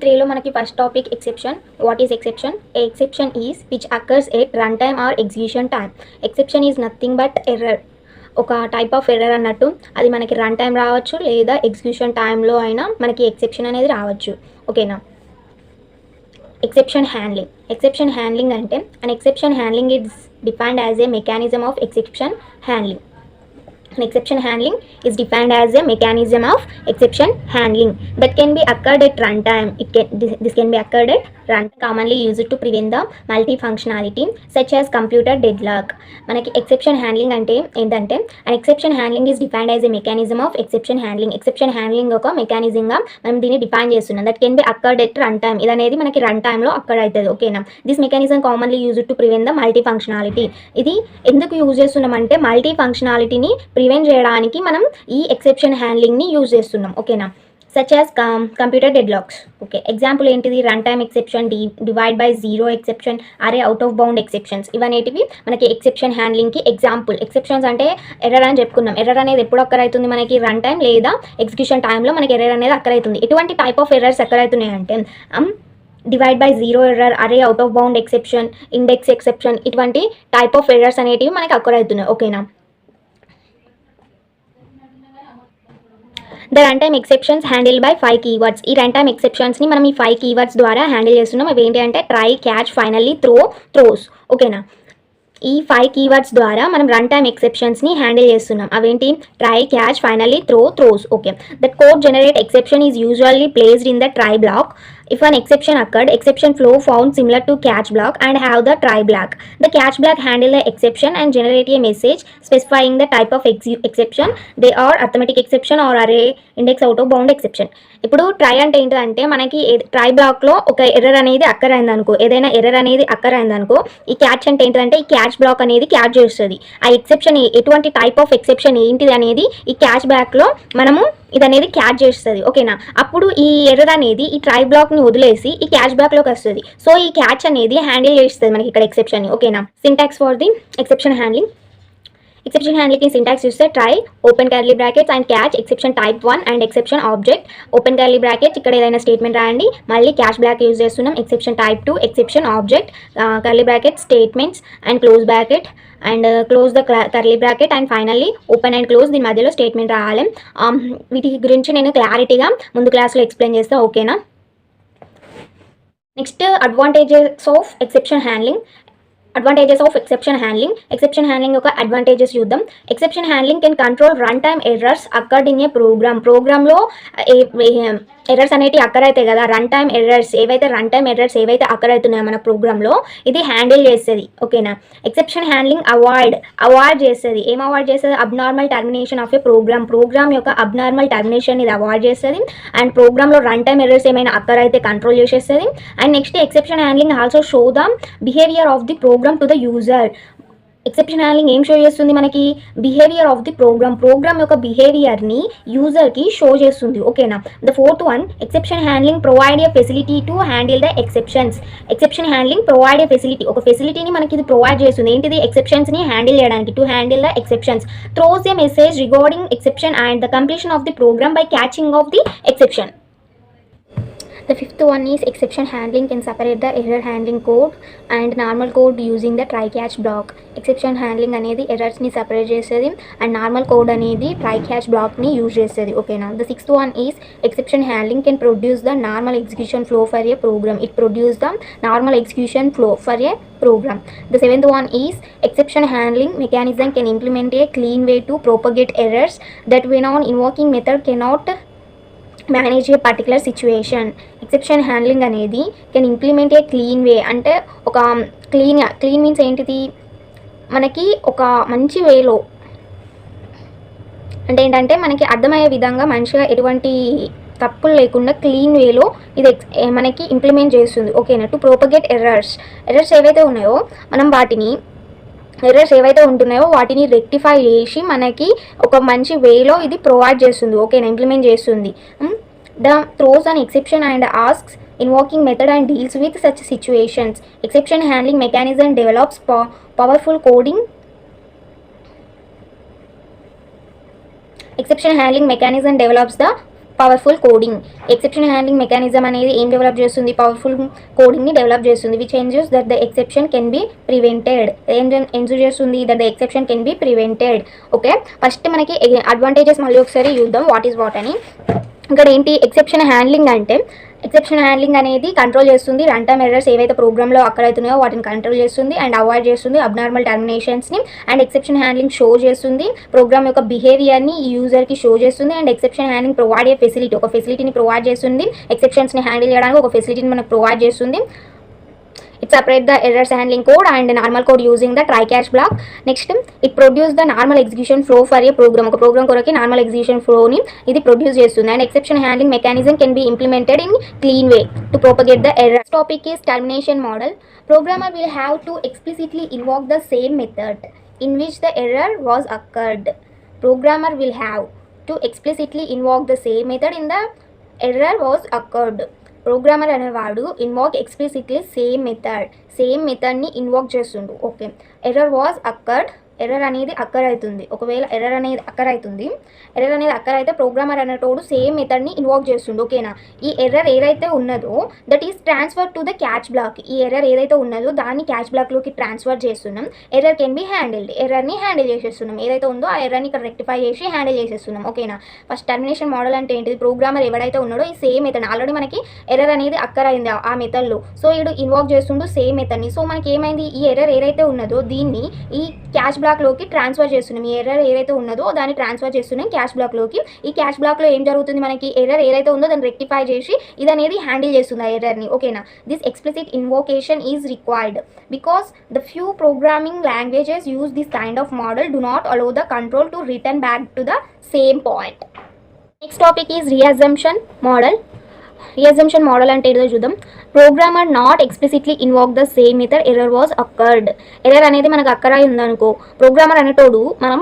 Unit 3లో మనకి first topic exception. What is exception? A exception is which occurs at run time or execution time. Exception is nothing but error, ఒక type of error అన్నట్టు. అది మనకి run time రావచ్చు లేదా execution టైంలో అయినా మనకి ఎక్సెప్షన్ అనేది రావచ్చు. ఓకేనా? Exception handling. ఎక్సెప్షన్ హ్యాండ్లింగ్ అంటే an exception handling is defined as a mechanism of exception handling. An exception handling is defined as a mechanism of exception handling that can be occurred at runtime. This can be occurred at runtime, commonly used to prevent the multifunctionality such as computer deadlock. మనకి exception handling అంటే ఏంటంటే an exception handling is defined as a mechanism of exception handling. Exception handling ఒక మెకానిజంగా మనం దీన్ని define చేస్తున్నాం. That can be occurred at run time. ఇది అనేది మనకి రన్ టైంలో అక్కర్ అవుతుంది. ఓకేనా? This mechanism commonly used to prevent the multi functionality. ఇది ఎందుకు యూజ్ చేస్తున్నామంటే మల్టీ ఫంక్షనాలిటీని ప్రివెంట్ చేయడానికి మనం ఈ ఎక్సెప్షన్ హ్యాండ్లింగ్ని యూజ్ చేస్తున్నాం. ఓకేనా? Such as computer deadlocks. Okay, example ఏంటిది? Run time exception, divide by zero exception, array out of bound exceptions. ఇవనేటివి మనకి ఎక్సెప్షన్ హ్యాండ్లింగ్కి ఎగ్జాంపుల్. ఎక్సెప్షన్స్ అంటే ఎర్రర్ అని చెప్పుకున్నాం. ఎర్రర్ అనేది ఎప్పుడు అక్కర్ అవుతుంది? మనకి రన్ టైం లేదా ఎగ్జిక్యూషన్ టైంలో మనకి ఎర్రర్ అనేది అక్కర్ అవుతుంది. ఎటువంటి టైప్ ఆఫ్ ఎర్రర్స్ అక్కర్ అవుతున్నాయి అంటే డివైడ్ బై జీరో ఎర్రర్, అరే out of bound exception, index exception, ఇటువంటి టైప్ ఆఫ్ ఎర్రర్స్ అనేటివి మనకి అక్కర్ అవుతున్నాయి. ఓకేనా? The run time exceptions handle by 5 keywords. ఈ రన్ టైమ్ ఎక్సెప్షన్స్ని మనం ఈ 5 కీవర్డ్స్ ద్వారా హ్యాండిల్ చేస్తున్నాం. అవి ఏంటి అంటే ట్రై, క్యాచ్, ఫైనల్లీ, త్రోస్. ఓకేనా? ఈ 5 కీవర్డ్స్ ద్వారా మనం రన్ టైమ్ ఎక్సెప్షన్స్ని హ్యాండిల్ చేస్తున్నాం. అవేంటి? Try, catch, finally, throws. Okay, that code generate exception is usually placed in the try block. If an exception occurred, exception flow found similar to catch block and have the try block. The catch block handle the exception and generate a message specifying the type of exception. They are arithmetic exception or array index out of bound exception. ఇప్పుడు try అంటే ఏంటంటే మనకి try బ్లాక్లో ఒక error అనేది అక్కర్ అయిందనుకో, ఏదైనా error అనేది అక్కర్ అయిందనుకో, ఈ క్యాచ్ అంటే ఏంటంటే ఈ క్యాచ్ బ్లాక్ అనేది క్యాచ్ చేస్తుంది. ఆ ఎక్సెప్షన్ ఎటువంటి టైప్ ఆఫ్ ఎక్సెప్షన్ ఏంటిది అనేది ఈ క్యాచ్ బ్లాక్లో మనము ఇది అనేది క్యాచ్ చేస్తుంది. ఓకేనా? అప్పుడు ఈ ఎర్రర్ అనేది ఈ ట్రై బ్లాక్ని వదిలేసి ఈ క్యాచ్ బ్లాక్లోకి వస్తుంది. సో ఈ క్యాచ్ అనేది హ్యాండిల్ చేస్తుంది మనకి ఇక్కడ ఎక్సెప్షన్. ఓకేనా? Syntax for the exception handling. Exception handling syntax చూస్తే try, open curly brackets and catch, exception type 1 and exception object. Open curly brackets, ఇక్కడ ఏదైనా స్టేట్మెంట్ రాయండి. మళ్ళీ క్యాచ్ బ్లాక్ యూజ్ చేస్తున్నాం. Exception type 2, exception object, curly bracket, statements and close bracket and close the curly bracket and finally open and close. దీని మధ్యలో statement రావాలి. వీటి గురించి నేను క్లారిటీగా ముందు క్లాస్లో ఎక్స్ప్లెయిన్ చేస్తాను. ఓకేనా? Next advantages of exception handling. Exception handling యొక్క అడ్వాంటేజెస్ చూద్దాం. Exception handling can control run time errors occurred in a ప్రోగ్రామ్లో ఎర్రర్స్ అనేవి అక్కర్ అవుతాయి కదా, రన్ టైమ్ ఎర్రర్స్ ఏవైతే అక్కర్ అవుతున్నాయో మన ప్రోగ్రామ్లో ఇది హ్యాండిల్ చేస్తుంది. ఓకేనా? ఎక్సెప్షన్ హ్యాండ్లింగ్ అవాయిడ్ చేస్తుంది. ఏం అవాయిడ్ చేస్తుంది? Abnormal termination of a program యొక్క అబ్నార్మల్ టర్మినేషన్ ఇది అవాయిడ్ చేస్తుంది. అండ్ ప్రోగ్రామ్లో రన్ టైమ్ ఎర్రర్స్ ఏమైనా అక్కర్ అయితే కంట్రోల్ చేసేస్తుంది. And next exception handling also show the behaviour of the program to the user. Exception handling ఏం show చేస్తుంది? మనకి బిహేవియర్ ఆఫ్ ది ప్రోగ్రామ్ యొక్క బిహేవియర్ని యూజర్కి షో చేస్తుంది. ఓకేనా? The fourth one, exception handling provide a facility to handle the exceptions. Exception handling provide a facility, ఒక ఫెసిలిటీని మనకి ఇది ప్రొవైడ్ చేస్తుంది. ఏంటిది? ఎక్సెప్షన్స్ని హ్యాండిల్ చేయడానికి. To handle the exceptions, throws a message regarding exception and the completion of the program by catching of the exception. The fifth one is exception handling can separate the error handling code and normal code using the try catch block. Exception handling అనేది errors ని separate చేసేది and normal code అనేది try catch black ని use చేసేది. ఓకేనా? The sixth one is exception handling can produce the normal execution flow for a program. It produce the normal execution flow for a program. The seventh one is exception handling mechanism can implement a clean way to propagate errors that when on invoking method cannot manage A particular situation. Exception handling అనేది can implement A clean వే, అంటే ఒక clean means ఏంటిది? మనకి ఒక మంచి వేలో, అంటే ఏంటంటే మనకి అర్థమయ్యే విధంగా మంచిగా ఎటువంటి తప్పులు లేకుండా క్లీన్ వేలో ఇది మనకి ఇంప్లిమెంట్ చేస్తుంది. ఓకేనా? టు ప్రోపగేట్ ఎర్రర్స్ ఏవైతే ఉన్నాయో మనం వాటిని రెక్టిఫై చేసి మనకి ఒక మంచి వేలో ఇది ప్రొవైడ్ చేస్తుంది. ఓకేనా? ఇంప్లిమెంట్ చేస్తుంది. The throws an exception and asks invoking method and deals with such situations. Exception handling mechanism develops powerful coding. Exception handling mechanism develops the powerful coding. Exception handling mechanism అనేది ఏం develop చేస్తుంది? Powerful కోడింగ్ని develop చేస్తుంది. Which ensures that the exception can be prevented. ఏం ensure చేస్తుంది? That the exception can be prevented. Okay, first మనకి advantages మళ్ళీ ఒకసారి చూద్దాం వాట్ ఈస్ వాట్ అని. ఇక్కడ ఏంటి ఎక్సెప్షన్ హ్యాండ్లింగ్ అంటే, ఎక్సెప్షన్ హ్యాండ్లింగ్ అనేది కంట్రోల్ చేస్తుంది రన్ టైమ్ ఎర్రర్స్ ఏవైతే ప్రోగ్రామ్లో అక్కడ అవుతున్నాయో వాటిని కంట్రోల్ చేస్తుంది అండ్ అవాయిడ్ చేస్తుంది abnormal టర్మినేషన్స్ని. And exception handling show చేస్తుంది ప్రోగ్రామ్ యొక్క బిహేవియర్ని యూజర్కి షో చేస్తుంది. And exception handling provide a facility, ఒక ఫెసిలిటీని ప్రొవైడ్ చేస్తుంది. ఎక్సెప్షన్స్ని హ్యాండిల్ చేయడానికి ఒక ఫెసిలిటీని మనకు ప్రొవైడ్ చేస్తుంది. It separate the errors handling code and normal code using the try catch block. Next, it produce the normal execution flow for a program. ఒక programme కొరకి normal execution ఫ్లోని ఇది produce చేస్తుంది. And exception handling mechanism can be implemented in clean way to propagate the error. Topic is termination model. Programmer will have to explicitly invoke the same method in which the error was occurred. Programmer will have to explicitly invoke the same method in the error was occurred. Programmer అనేవాడు ఇన్వాక్ explicitly same మెథడ్ని ఇన్వాక్ చేస్తుండు. Okay, error was occurred, error అనేది అక్కర్ అవుతుంది. ఒకవేళ error అనేది అక్కర్ అయితే programmer అనేటోడు same మెథడ్ని ఇన్వాక్ చేస్తుండు. ఓకేనా, ఈ ఎర్రర్ ఏదైతే ఉన్నదో that is transfer to the catch block. ఈ ఎర్రర్ ఏదైతే ఉన్నదో దాన్ని క్యాచ్ బ్లాక్లోకి ట్రాన్స్ఫర్ చేస్తున్నాం. ఎర్రర్ కెన్ బి హ్యాండిల్డ్, ఎర్రర్ని హ్యాండిల్ చేసేస్తున్నాం. ఏదైతే ఉందో ఆ ఎర్రర్ని ఇక్కడ రెక్టిఫై చేసి హ్యాండిల్ చేసేస్తున్నాం. ఓకేనా, ఫస్ట్ టర్మినేషన్ మోడల్ అంటే ఏంటిది? ప్రోగ్రామర్ ఎవడైతే ఉన్నాడో ఈ సేమ్ మెథడ్ ఆల్రెడీ మనకి ఎర్రర్ అనేది అక్కర్ అయింది ఆ మెథడ్లో, సో వీడు ఇన్వాక్ చేస్తుండు సేమ్ మెథడ్ని. సో మనకి ఏమైంది? ఈ ఎర్రర్ ఏదైతే ఉన్నదో దీన్ని ఈ క్యాచ్ బ్లాక్లోకి ట్రాన్స్ఫర్ చేస్తున్నాం. ఈ ఎర్రర్ ఏదైతే ఉన్నదో దాన్ని ట్రాన్స్ఫర్ చేస్తున్నాం క్యాచ్ బ్లాక్లోకి. ఈ క్యాచ్ బ్లాక్లో ఏం జరుగుతుంది? మనకి ఎర్రర్ ఏదైతే ఉందో దాన్ని రెక్టిఫై చేసి ఇది అనేది హ్యాండిల్ చేస్తుంది ఆ ఎర్రర్ని. ఓకేనా, this explicit invocation is required because the few programming languages use this kind of model do not allow the control to return back to the same point. Next topic is resumption model. Resumption model అంటే ఏదో చూద్దాం. Programmer not explicitly invoke the same method error was occurred. Error అనేది మనకు occur అయి ఉందనుకో, programmer అనేటోడు మనం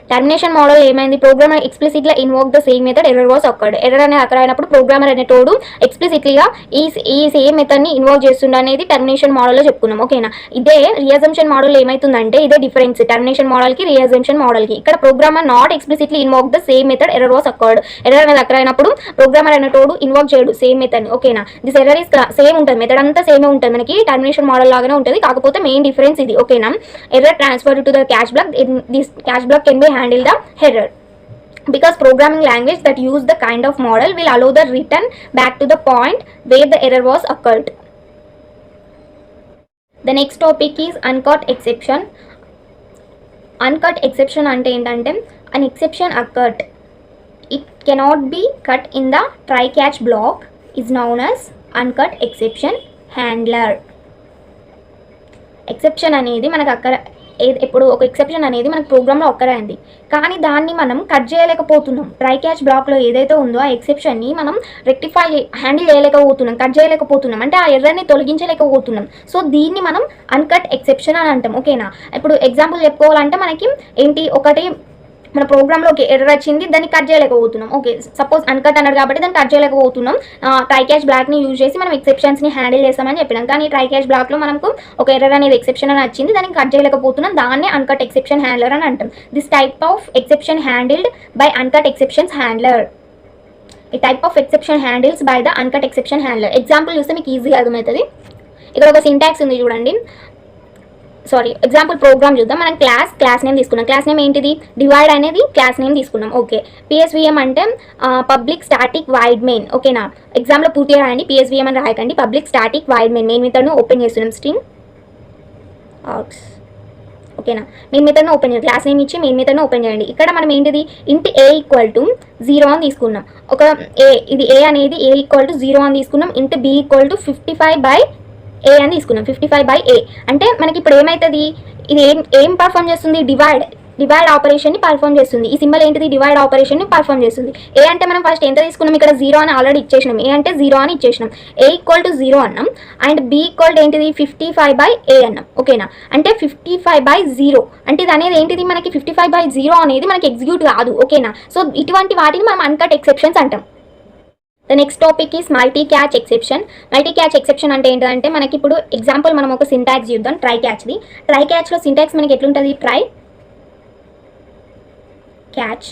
termination model ఏమైంది? ప్రోగ్రామర్ ఎక్స్ప్లిసిట్గా invoke the same method error was occurred. Error అనేది అక్కర్ అయినప్పుడు ప్రోగ్రామర్ అనేటోడు ఎక్స్ప్లిసిట్లీగా ఈ సేమ్ మెథడ్ని ఇన్వోక్ చేస్తుండ అనేది టర్మినేషన్ మోడల్లో చెప్పుకున్నాం. ఓకేనా, ఇదే రీఅజంప్షన్ మోడల్ ఏమవుతుందంటే ఇదే డిఫరెన్స్ టర్మినేషన్ మోడల్కి రీఅజంప్షన్ మోడల్కి. ఇక్కడ programmer not explicitly invoke the same method error was occurred. Error అనేది అక్కర్ అయినప్పుడు ప్రోగ్రామర్ అనేటోడు ఇన్వోక్ చేయడు సేమ్ మెథడ్ని. ఓకేనా, దిస్ ఎర్రర్ ఇస్ సేమ్ ఉంటుంది, మెథడ్ అంతా సేమే ఉంటుంది, మనకి టర్మినేషన్ మోడల్ లాగానే ఉంటుంది, కాకపోతే మెయిన్ డిఫరెన్స్ ఇది. ఓకేనా, error transfer to the catch black. This catch black can be handle the error because programming language that use the kind of model will allow the return back to the point where the error was occurred. The next topic is uncut exception. Uncut exception ante entante an exception occurred, it cannot be cut in the try catch block is known as uncut exception handler. Exception అనేది మనకు అక్కడ ఇప్పుడు ఒక exception అనేది మనకు ప్రోగ్రామ్లో ఒక్కరైంది, కానీ దాన్ని మనం కట్ చేయలేకపోతున్నాం. ట్రై క్యాచ్ బ్లాక్లో ఏదైతే ఉందో ఆ ఎక్సెప్షన్ని మనం రెక్టిఫై హ్యాండిల్ చేయలేకపోతున్నాం, కట్ చేయలేకపోతున్నాం, అంటే ఆ ఎర్రర్ని తొలగించలేకపోతున్నాం. సో దీన్ని మనం అన్కట్ ఎక్సెప్షన్ అని అంటాం. ఓకేనా, ఇప్పుడు ఎగ్జాంపుల్ చెప్పుకోవాలంటే మనకి ఏంటి, ఒకటి మన ప్రోగ్రామ్లోకి ఎర్రర్ వచ్చింది, దాన్ని కట్ చేయలేకపోతున్నాం. ఓకే, సపోజ్ అన్కట్ అన్నాడు కాబట్టి దాన్ని కట్ చేయలేకపోతున్నాం. ట్రై క్యాచ్ బ్లాక్ని యూజ్ చేసి మనం ఎక్సెప్షన్స్ని హ్యాండిల్ చేస్తామని చెప్పినాం, కానీ ట్రై క్యాచ్ బ్లాక్లో మనకు ఒక ఎర్రర్ అనేది ఎక్సెప్షన్ అని వచ్చింది, దాన్ని కట్ చేయలేకపోతున్నాం, దాన్నే అన్కట్ ఎక్సెప్షన్ హ్యాండ్లర్ అని అంటాం. This type of exception handled by uncaught exceptions handler. ఈ type of exception handles by the uncaught exception handler. Example చూస్తే మీకు ఈజీగా అర్థమవుతుంది. ఇక్కడ ఒక సింటాక్స్ ఉంది చూడండి, ఎగ్జాంపుల్ ప్రోగ్రామ్ చూద్దాం. మనం క్లాస్ నేమ్ తీసుకున్నాం. క్లాస్ నేమ్ ఏంటిది? డివైడ్ అనేది క్లాస్ నేమ్ తీసుకున్నాం. ఓకే, పిఎస్విఎం అంటే పబ్లిక్ స్టాటిక్ వైడ్ మెయిన్. ఓకేనా, ఎగ్జామ్లో పూర్తిగా రాయండి, పిఎస్విఎం అని రాయకండి, public static void main. Main మెథడ్ను ఓపెన్ చేస్తున్నాం, స్ట్రింగ్ ఆర్గ్స్. ఓకేనా, మెయిన్ మెథడ్ను ఓపెన్ చేయండి, క్లాస్ నేమ్ ఇచ్చి మెయిన్ మెథడ్ను ఓపెన్ చేయండి. ఇక్కడ మనం ఏంటిది ఇంటి ఏ ఈక్వల్ టు 0 అని తీసుకున్నాం. ఒక ఇది ఏ అనేది ఏ ఈక్వల్ టు 0 అని తీసుకున్నాం. ఇంటి బి ఈక్వల్ టు 55/A అని తీసుకున్నాం. 55/A అంటే మనకి ఇప్పుడు ఏమవుతుంది, ఇది ఏం పర్ఫామ్ చేస్తుంది? డివైడ్ ఆపరేషన్ని పర్ఫామ్ చేస్తుంది. ఈ సింబల్ ఏంటిది? డివైడ్ ఆపరేషన్ని పర్ఫామ్ చేస్తుంది. ఏ అంటే మనం ఫస్ట్ ఎంత తీసుకున్నాం? ఇక్కడ 0 అని ఆల్రెడీ ఇచ్చేసినాం. ఏ అంటే 0 అని ఇచ్చేసినాం. ఏ ఈక్వల్ టు 0 అన్నాం అండ్ బి ఈక్వల్ ఏంటిది? 55/A అన్నాం. ఓకేనా, అంటే 55/0 అంటే ఇది అనేది ఏంటిది? మనకి 55/0 అనేది మనకి ఎగ్జిక్యూట్ కాదు. ఓకేనా, సో ఇటువంటి వాటిని మనం అన్కట్ ఎక్సెప్షన్స్ అంటాం. The next topic is multi catch exception. Multi catch exception అంటే ఏంటంటే మనకి ఇప్పుడు ఎగ్జాంపుల్ మనం ఒక సింటాక్స్ చూద్దాం, ట్రై క్యాచ్ది. ట్రై క్యాచ్లో సింటాక్స్ మనకి ఎట్లుంటుంది? ట్రై క్యాచ్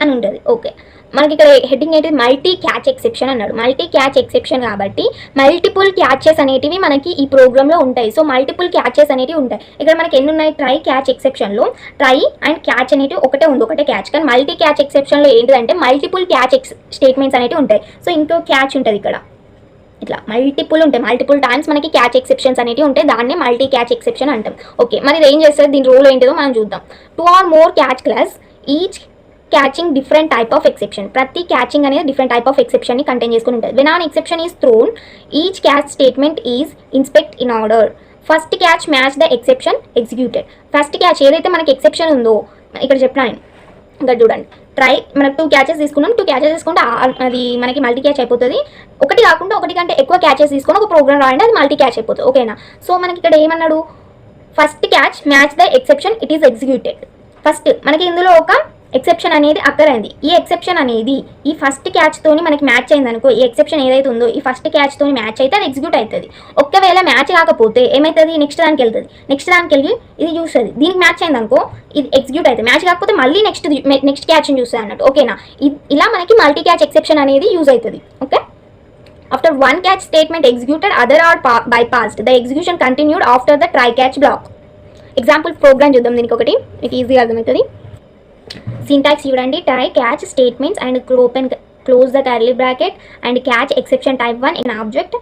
అని ఉంటుంది. ఓకే, మనకి ఇక్కడ హెడ్డింగ్ ఏంటి, మల్టీ క్యాచ్ ఎక్సెప్షన్ అన్నాడు. మల్టీ క్యాచ్ ఎక్సెప్షన్ కాబట్టి మల్టిపుల్ క్యాచెస్ అనేటివి మనకి ఈ ప్రోగ్రామ్లో ఉంటాయి. సో మల్టిపుల్ క్యాచెస్ అనేటివి ఉంటాయి. ఇక్కడ మనకి ఎన్ని ఉన్నాయి, ట్రై క్యాచ్ ఎక్సెప్షన్లో ట్రై అండ్ క్యాచ్ అనేటివి ఒకటే ఉంది, ఒకటే క్యాచ్. కానీ మల్టీ క్యాచ్ ఎక్సెప్షన్లో ఏంటిదంటే మల్టిపుల్ క్యాచ్ స్టేట్మెంట్స్ అనేటివి ఉంటాయి. సో ఇంకో క్యాచ్ ఉంటుంది ఇక్కడ, ఇట్లా మల్టిపుల్ ఉంటాయి, మల్టిపుల్ టైమ్స్ మనకి క్యాచ్ ఎక్సెప్షన్స్ అనేవి ఉంటాయి. దాన్నే మల్టీ క్యాచ్ ఎక్సెప్షన్ అంటాం. ఓకే, మరి ఇది ఏం చేస్తుంది, దీని రూల్ ఏంటిదో మనం చూద్దాం. 2 or more catch class each catching different type of exception. ప్రతి క్యాచింగ్ అనేది డిఫరెంట్ టైప్ ఆఫ్ ఎక్సెప్షన్ ని కంటైన్ చేసుకుని ఉంటుంది. When on exception is throne each catch statement is inspect in order. First catch match the exception executed. First catch ఏదైతే మనకి exception ఉందో ఇక్కడ చెప్పినా నేను, ఇంకా చూడండి, ట్రై మనకు 2 క్యాచెస్ తీసుకున్నాం. 2 క్యాచెస్ తీసుకుంటే అది మనకి మల్టీ క్యాచ్ అయిపోతుంది. ఒకటి కాకుండా ఒకటి కంటే ఎక్కువ క్యాచెస్ తీసుకొని ఒక ప్రోగ్రామ్ రాయండి, అది మల్టీ క్యాచ్ అయిపోతుంది. ఓకేనా, సో మనకి ఇక్కడ ఏమన్నాడు, first catch match the exception it is executed. First మనకి ఇందులో ఒక ఎక్సెప్షన్ అనేది అక్కరైంది. ఈ ఎక్సెప్షన్ అనేది ఈ ఫస్ట్ క్యాచ్ తోని మనకి మ్యాచ్ అయింది అనుకో, ఈ ఎక్సెప్షన్ ఏదైతే ఉందో ఈ ఫస్ట్ క్యాచ్ తోని మ్యాచ్ అయితే అది ఎగ్జిక్యూట్ అవుతుంది. ఒకవేళ మ్యాచ్ కాకపోతే ఏమవుతుంది, నెక్స్ట్ దానికి వెళ్తుంది. నెక్స్ట్ దానికి వెళ్ళి ఇది చూస్తుంది, దీనికి మ్యాచ్ అయింది అనుకో ఇది ఎగ్జిక్యూట్ అవుతుంది. మ్యాచ్ కాకపోతే మళ్ళీ నెక్స్ట్ క్యాచ్ని చూస్తుంది అన్నట్టు. ఓకేనా, ఇలా మనకి మల్టీ క్యాచ్ ఎక్సెప్షన్ అనేది యూజ్ అవుతుంది. Okay, after one catch statement executed other or bypassed, the execution continued after the try catch block. Example program చూద్దాం దీనికి ఒకటి, మీకు ఈజీగా అర్థమవుతుంది. సింటాక్స్ చూడండి, try catch statements and close the curly bracket and catch exception type 1 in object,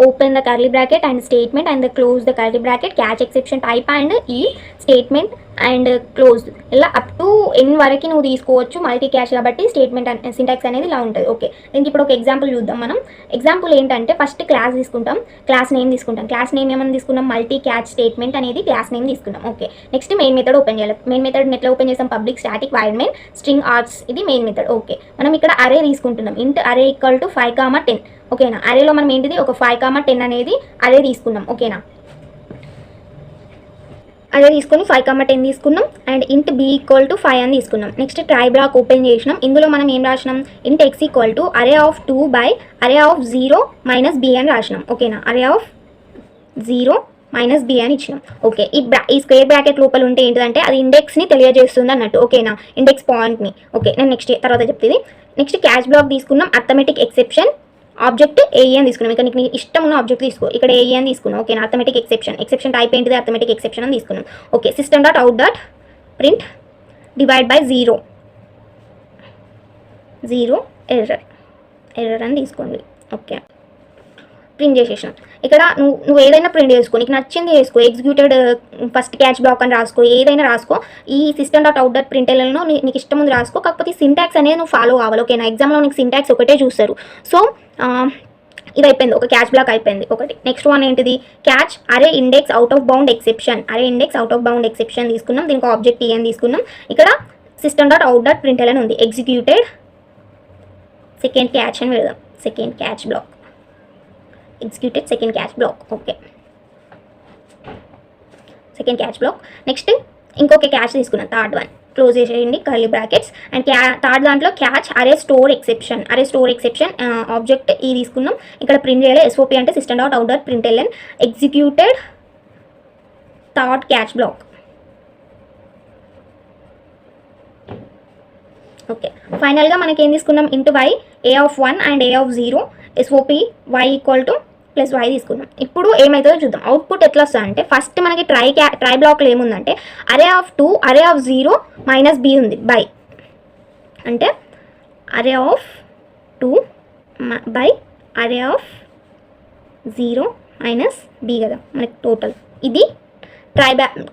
open the curly bracket and statement and close the curly bracket, catch exception type and ఈ statement and close. ఇలా up to ఎన్ వరకు నువ్వు తీసుకోవచ్చు multi catch కాబట్టి. Statement syntax అనేది ఇలా ఉంటుంది. Okay, దీనికి ఇప్పుడు ఒక ఎగ్జాంపుల్ చూద్దాం మనం. ఎగ్జాంపుల్ ఏంటంటే ఫస్ట్ క్లాస్ తీసుకుంటాం, క్లాస్ నేమ్ తీసుకుంటాం. క్లాస్ నేమ్ ఏమని తీసుకున్నాం, మల్టీ క్యాచ్ స్టేట్మెంట్ అనేది క్లాస్ నేమ్ తీసుకున్నాం. Okay, next main method open చేయాలి. మెయిన్ మెథడ్ ఎట్లా ఓపెన్ చేస్తాం, public static void main string arts, ఇది మెయిన్ మెథడ్. ఓకే, మనం ఇక్కడ అరే తీసుకుంటున్నాం. ఇంట్ అరే ఈక్వల్ టు 5, 10. ఓకేనా, అరేలో మనం ఏంటిది ఒక 5, 10 అనేది అరే తీసుకున్నాం. ఓకేనా, అదే తీసుకొని 5, 10 తీసుకున్నాం అండ్ ఇంట్ బి ఈక్వల్ టు 5 అని తీసుకున్నాం. నెక్స్ట్ ట్రై బ్లాక్ ఓపెన్ చేసినాం. ఇందులో మనం ఏం రాసినాం, int X equal to array of 2 by array of 0 minus B అని రాసినాం. ఓకేనా, అరే ఆఫ్ 0 మైనస్ బి అని ఇచ్చినాం. ఓకే, ఈ స్క్వేర్ బ్రాకెట్ లోపల ఉంటే ఏంటంటే అది ఇండెక్స్ని తెలియజేస్తుంది అన్నట్టు. ఓకేనా, ఇండెక్స్ పాయింట్ని. ఓకే, నేను నెక్స్ట్ తర్వాత చెప్తుంది. నెక్స్ట్ క్యాచ్ బ్లాక్ తీసుకున్నాం. అర్థమెటిక్ ఎక్సెప్షన్ ఆబ్జెక్ట్ ఏఈ అని తీసుకున్నాం. ఇక్కడ నీకు ఇష్టం ఉన్న ఆబ్జెక్ట్ తీసుకో. ఇక్కడ ఏఈ అని తీసుకున్నాం. ఓకే, అర్థమెటిక్ ఎక్సెప్షన్ టైప్ ఏంటిది, అర్థమెటిక్ ఎక్సెప్షన్ అని తీసుకున్నాం. Okay, system dot out dot print divide by 0 error అని తీసుకోండి. ఓకే, ప్రింట్ చేసేసాం. ఇక్కడ నువ్వు ఏదైనా ప్రింట్ చేసుకో, నీకు నచ్చింది చేసుకో. ఎగ్జిక్యూటెడ్ ఫస్ట్ క్యాచ్ బ్లాక్ అని రాసుకో, ఏదైనా రాసుకో. ఈ system dot out dot print ఎల్ఎల్ను నీకు ఇష్టం ఉంది రాసుకో. కాకపోతే సింటాక్స్ అనేది నువ్వు ఫాలో కావాలి. ఓకేనా, ఎగ్జామ్లో నీకు సింటాక్స్ ఒకటే చూస్తారు. సో ఇది అయిపోయింది, ఒక క్యాచ్ బ్లాక్ అయిపోయింది ఒకటి. నెక్స్ట్ వన్ ఏంటిది, catch array index out of bound exception. Array index out of bound exception తీసుకున్నాం. దీనికి ఆబ్జెక్ట్ ఈ అని తీసుకున్నాం. ఇక్కడ system dot out dot print L N ఉంది. ఎగ్జిక్యూటెడ్ సెకండ్ క్యాచ్ అని పెడదాం. Second catch block, executed second catch block. Okay, second catch block. Next ఇంకొక catch తీసుకున్నాం, థర్డ్ వన్. క్లోజ్ చేసేయండి కర్లీ బ్రాకెట్స్ అండ్ థర్డ్ దాంట్లో catch array store exception. Array store exception object ఈ తీసుకున్నాం. ఇక్కడ print చేయాలి. ఎస్ఓపి అంటే system dot out dot print LN executed third catch block. Okay, ఫైనల్గా మనకి ఏం తీసుకున్నాం, into Y A of 1 and A of 0 SOP Y equal to plus Y తీసుకున్నాం. ఇప్పుడు ఏమవుతుందో చూద్దాం. అవుట్పుట్ ఎట్లా వస్తుంది అంటే ఫస్ట్ మనకి ట్రై బ్లాక్లో ఏముందంటే అరే of 2 array of 0 minus B ఉంది బై, అంటే array of 2 by array of 0 minus B కదా మనకి టోటల్. ఇది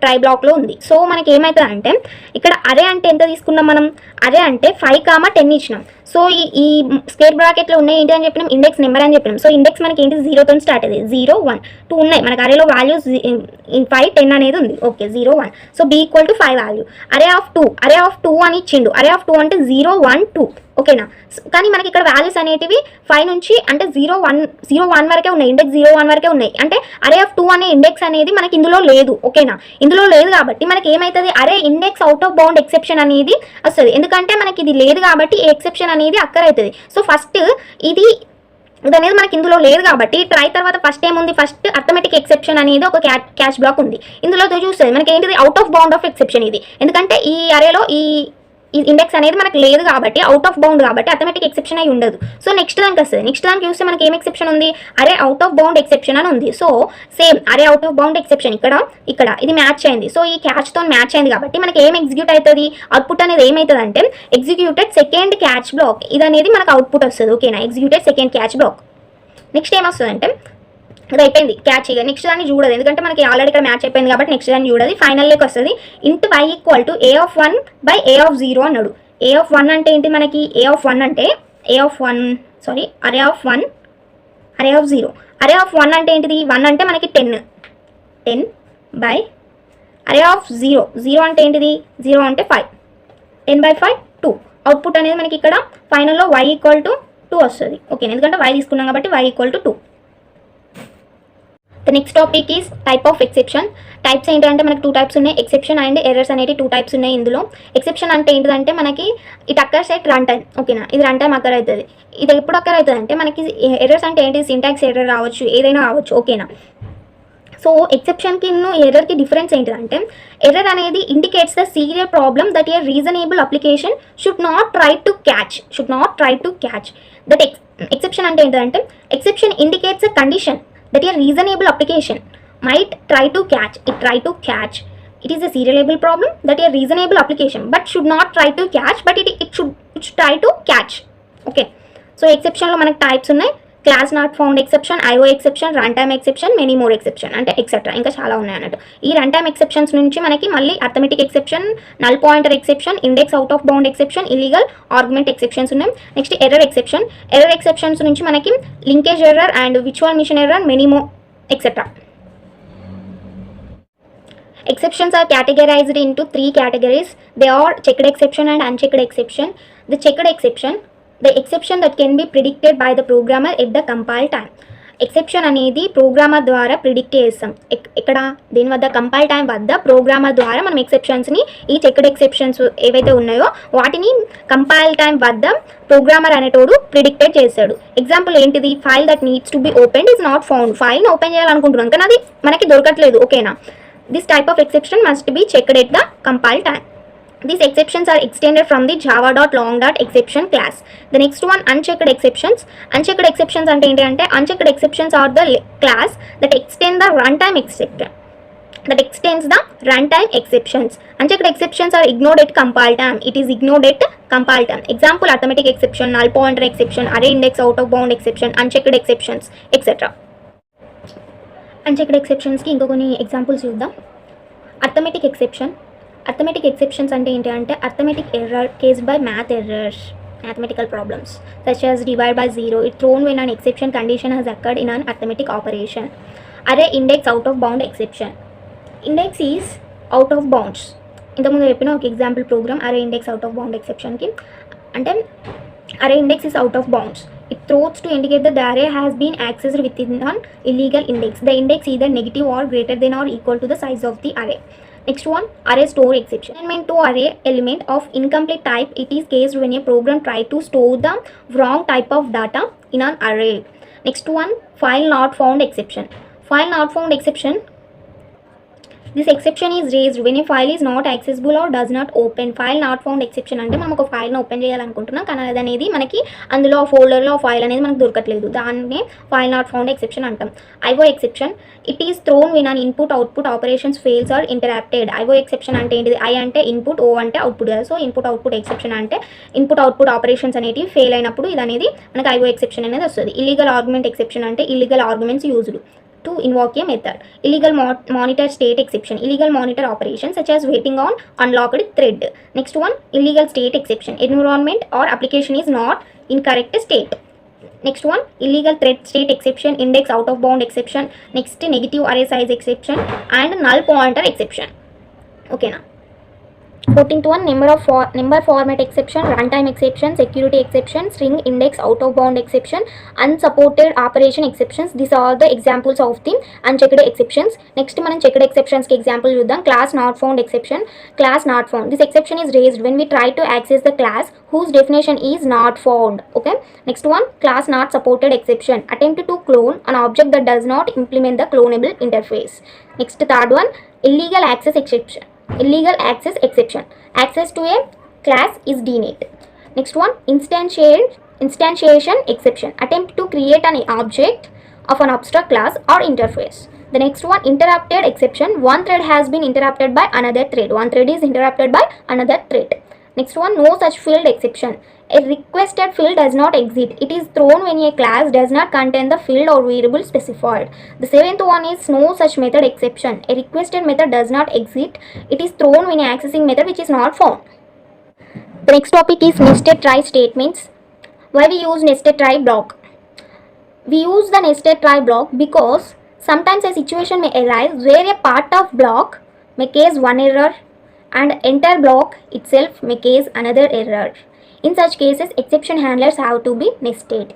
ట్రై బ్లాక్లో ఉంది. సో మనకి ఏమవుతుంది అంటే ఇక్కడ అరే అంటే ఎంత తీసుకున్నాం మనం, అరే అంటే 5, 10 ఇచ్చినాం. సో ఈ స్క్వేర్ బ్రాకెట్లో ఉన్నాయి ఏంటి అని చెప్పినాం, ఇండెక్స్ నెంబర్ అని చెప్పినాం. సో ఇండెక్స్ మనకి ఏంటి 0తో స్టార్ట్ అయ్యింది. 0, 1, 2 ఉన్నాయి మనకి అరేలో వాల్యూస్ 5, 10 అనేది ఉంది. Okay, 0, 1. So B equal to 5 value. Array of 2 అని ఇచ్చిండు. అరే ఆఫ్ 2 అంటే 0, 1, 2. ఓకేనా, కానీ మనకి ఇక్కడ వాల్యూస్ అనేటివి 5 నుంచి అంటే 0, 1 వరకే ఉన్నాయి. ఇండెక్స్ 0, 1 వరకే ఉన్నాయి. అంటే అరే ఆఫ్ 2 అనే ఇండెక్స్ అనేది మనకి ఇందులో లేదు. ఓకేనా, ఇందులో లేదు కాబట్టి మనకి ఏమవుతుంది, అరే index out of bound exception అనేది వస్తుంది. ఎందుకంటే మనకి ఇది లేదు కాబట్టి ఈ ఎక్సెప్షన్ అనేది అక్కరైతుంది. సో ఫస్ట్ ఇది అనేది మనకి ఇందులో లేదు కాబట్టి ట్రై తర్వాత ఫస్ట్ ఏముంది, ఫస్ట్ అర్థమెటిక్ ఎక్సెప్షన్ అనేది ఒక క్యాచ్ బ్లాక్ ఉంది. ఇందులో చూస్తుంది మనకి ఏంటిది out of bound of exception ఇది. ఎందుకంటే ఈ అరేలో ఈ ఈ ఇండెక్స్ అనేది మనకు లేదు కాబట్టి అవుట్ ఆఫ్ బౌండ్ కాబట్టి ఆటోమేటిక్ ఎక్సెప్షన్ అయి ఉండదు. సో నెక్స్ట్ దానికి వస్తుంది. నెక్స్ట్ దానికి చూస్తే మనకి ఏం ఎక్సెప్షన్ ఉంది, అరే అవుట్ ఆఫ్ బౌండ్ ఎక్సెప్షన్ అని ఉంది. సో సేమ్ అరే అవుట్ ఆఫ్ బౌండ్ ఎక్సెప్షన్ ఇక్కడ ఇది మ్యాచ్ అయింది. సో ఈ క్యాచ్తో మ్యాచ్ అయింది కాబట్టి మనకి ఏం ఎగ్జిక్యూట్ అవుతుంది, అవుట్పుట్ అనేది ఏమవుతుంది అంటే ఎగ్జిక్యూటెడ్ సెకండ్ క్యాచ్ బ్లాక్, ఇది అనేది మనకు అవుట్పుట్ వస్తుంది. ఓకేనా, executed second catch block. Next ఏమొస్తుంది అంటే అది అయిపోయింది క్యాచ్. ఇక నెక్స్ట్ దాన్ని చూడదు, ఎందుకంటే మనకి ఆల్రెడీ ఇక్కడ మ్యాచ్ అయిపోయింది కాబట్టి నెక్స్ట్ దాన్ని చూడదు. ఫైనల్లోకి వస్తుంది into y equal to a(1) by a(0) అన్నాడు. a(1) అంటే ఏంటి, మనకి a(1) అంటే అరే ఆఫ్ 1 అరే ఆఫ్ 0. అరే ఆఫ్ 1 అంటే ఏంటిది, 1 అంటే మనకి 10 బై అరే ఆఫ్ 0 అంటే ఏంటిది, 0 అంటే 5, 10/5 2. అవుట్పుట్ అనేది మనకి ఇక్కడ ఫైనల్లో y ఈక్వల్ టు 2 వస్తుంది. ఓకే, ఎందుకంటే y తీసుకున్నాం కాబట్టి y equal to 2. The next topic is type of exception. Types ఏంటంటే మనకి 2 టైప్స్ ఉన్నాయి, ఎక్సెప్షన్ అండ్ ఎర్రర్స్ అనేవి 2 టైప్స్ ఉన్నాయి ఇందులో. ఎక్సెప్షన్ అంటే ఏంటిదంటే మనకి it occurs at run time. ఓకేనా, ఇది రన్ టైం అక్కర్ అవుతుంది. ఇది ఎప్పుడు అక్కర్ అవుతుంది అంటే మనకి ఎర్రర్స్ అంటే ఏంటి, సింటాక్స్ ఎర్రర్ రావచ్చు, ఏదైనా రావచ్చు. ఓకేనా, సో ఎక్సెప్షన్కి ఎర్రర్కి డిఫరెన్స్ ఏంటిదంటే ఎర్రర్ అనేది indicates the serial problem that A reasonable application should not try to catch. That exception అంటే ఏంటంటే exception indicates a condition that a reasonable application might try to catch. It is a serializable problem that a reasonable application but should not try to catch, but it should try to catch. Okay, so exception lo manaku types unnai, class not found exception, IO exception, runtime exception, many more exception ante etc. ఇంకా చాలా ఉన్నాయి అన్నట్టు. ఈ runtime exceptions నుంచి మనకి మళ్ళీ arithmetic exception, null pointer exception, index out of bound exception, illegal argument exceptions ఉన్నాయి. Next error exceptions నుంచి మనకి linkage error and virtual machine error, many more etc. Exceptions are categorized into 3 categories. They are checked exception and unchecked exception. The checked exception, the exception that can be predicted by the programmer at the compile time. Exception అనేది programmer ద్వారా predict చేస్తాం. ఇక్కడ దీని వద్ద compile time వద్ద programmer ద్వారా మనం ఎక్సెప్షన్స్ని, ఈ చెక్డ్ ఎక్సెప్షన్స్ ఏవైతే ఉన్నాయో వాటిని కంపైల్ టైం వద్ద ప్రోగ్రామర్ అనేటోడు ప్రిడిక్టెడ్ చేస్తాడు. ఎగ్జాంపుల్ ఏంటిది, file that needs to be open is not found. ఫైల్ని ఓపెన్ చేయాలనుకుంటున్నాం కానీ అది మనకి దొరకట్లేదు. ఓకేనా, this type of exception must be checked at the compile time. These exceptions are extended from the java.long.exception class. The next one, unchecked exceptions. Unchecked exceptions ante enti ante unchecked exceptions are the class that extends the runtime exceptions. Unchecked exceptions are ignored at compile time. It is ignored at compile time. Example, arithmetic exception, null pointer exception, array index out of bound exception, unchecked exceptions, etc. Unchecked exceptions ki inko konni examples chuddam. Arithmetic exceptions అంటే ఏంటి అంటే arithmetic error caused by mathematical problems such as divide by 0 is thrown when an exception condition has occurred in an arithmetic operation. Array index out of bound exception. Index is out of bounds. ఇంతకుముందు చెప్పిన ఒక example programme array index out of bound exceptionకి అంటే array index is out of bounds. It throws to indicate that the array has been accessed within an illegal index. The index either negative or greater than or equal to the size of the array. Next one, array store exception. Assignment to array element of incomplete type. It is cased when a program tries to store the wrong type of data in an array. Next one, file not found exception. File not found exception. This exception is raised when a file is not accessible or does not open. File not found exception అంటే మనం ఒక ఫైల్ని open చేయాలనుకుంటున్నాం కానీ అది అనేది మనకి అందులో ఫోల్డర్లో ఫైల్ అనేది మనకు దొరకట్లేదు, దాన్నే ఫైల్ నాట్ ఫౌండ్ ఎక్సెప్షన్ అంటాం. IO exception, it is thrown when an input output operations fails or interrupted. IO exception అంటే ఏంటిది, I అంటే ఇన్పుట్, O అంటే అవుట్పుట్ కదా. సో ఇన్పుట్ అవుట్పుట్ ఎక్సెప్షన్ అంటే ఇన్పుట్ అవుట్పుట్ ఆపరేషన్స్ అనేవి ఫెయిల్ అయినప్పుడు ఇది అనేది మనకి IO ఎక్సెప్షన్ అనేది వస్తుంది. ఇల్లీగల్ ఆర్గ్యుమెంట్ ఎక్సెప్షన్ అంటే illegal arguments used to invoke a method. Illegal monitor state exception, illegal monitor operations such as waiting on unlocked thread. Next one, illegal state exception, environment or application is not in correct state. Next one, illegal thread state exception, index out of bound exception. Next, negative array size exception and null pointer exception. Okay na. 14th one, number format exception, runtime exception, security exception, string index out of bound exception, unsupported operation exceptions. These are the examples of the unchecked exceptions. Next మనం checked exceptions కి example చూద్దాం. Class not found exception. Class not found, this exception is raised when we try to access the class whose definition is not found. Okay. Next one, class not supported exception, attempt to clone an object that does not implement the clonable interface. Next, third one, illegal access exception. Illegal access exception, access to a class is dnet. Next one, instantiation exception, attempt to create an object of an abstract class or interface. The next one, interrupted exception, one thread has been interrupted by another thread, one thread is interrupted by another thread. Next one, no such field exception, a requested field does not exist, it is thrown when a class does not contain the field or variable specified. The seventh one is no such method exception, a requested method does not exist, it is thrown when a accessing method which is not found. The next topic is nested try statements. Why we use nested try block? We use the nested try block because sometimes a situation may arise where a part of block may cause one error and entire block itself may cause another error. In such cases, exception handlers have to be nested.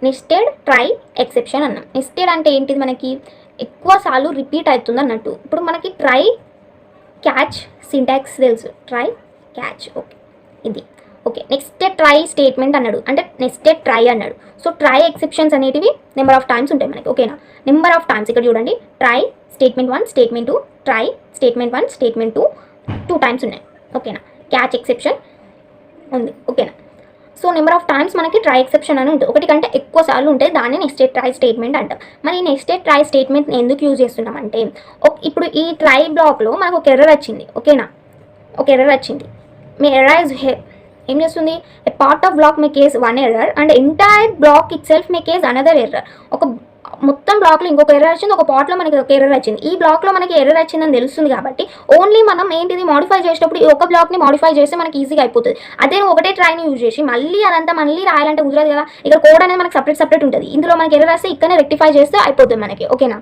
Nested try exception అన్నాం. Nested అంటే ఏంటిది, మనకి ఎక్కువ సార్లు repeat అవుతుంది అన్నట్టు. ఇప్పుడు మనకి ట్రై క్యాచ్ సింటాక్స్ తెలుసు, ట్రై క్యాచ్, ఓకే ఇది ఓకే. నెక్స్ట్ ట్రై స్టేట్మెంట్ అన్నాడు, అంటే నెక్స్టెడ్ ట్రై అన్నాడు. సో ట్రై ఎక్సెప్షన్స్ అనేటివి నెంబర్ ఆఫ్ టైమ్స్ ఉంటాయి మనకి, ఓకేనా. నెంబర్ ఆఫ్ టైమ్స్ ఇక్కడ చూడండి, try statement 1 statement 2, try statement 1 statement 2 times ఉన్నాయి, ఓకేనా. క్యాచ్ ఎక్సెప్షన్ ఉంది, ఓకేనా. సో నెంబర్ ఆఫ్ టైమ్స్ మనకి ట్రై ఎక్సెప్షన్ అని ఉంటుంది, ఒకటి కంటే ఎక్కువ సార్లు ఉంటాయి, దాన్ని నెక్స్టెడ్ ట్రై స్టేట్మెంట్ అంటాం. మరి ఈ నెక్స్టెడ్ ట్రై స్టేట్మెంట్ ఎందుకు యూజ్ చేస్తున్నామంటే, ఇప్పుడు ఈ ట్రై బ్లాక్లో మనకు ఒక ఎర్రర్ వచ్చింది, ఓకేనా. ఒక ఎర్రర్ వచ్చింది, మీ ఎర్రర్ ఏం చేస్తుంది, a part of block may cause one error and entire block itself may cause another error. ఒక మొత్తం బ్లాక్లో ఇంకొక ఎర్రర్ వచ్చింది, ఒక పార్ట్లో మనకి ఒక ఎర్రర్ వచ్చింది. ఈ బ్లాక్లో మనకి ఎర్రర్ వచ్చిందని తెలుస్తుంది కాబట్టి ఓన్లీ మనం ఏంటిది మాడిఫై చేసేటప్పుడు ఈ ఒక బ్లాక్ని మాడిఫై చేస్తే మనకి ఈజీగా అయిపోతుంది. అదే ఒకటే ట్రైని యూజ్ చేసి మళ్ళీ అదంతా మళ్ళీ రాయాలంటే కుదరదు కదా. ఇక్కడ కోడ్ అనేది మనకి సపరేట్ ఉంటుంది, ఇందులో మనకి ఎర్రర్ వస్తే ఇక్కడనే రెక్టిఫై చేస్తే అయిపోతుంది మనకి, ఓకేనా.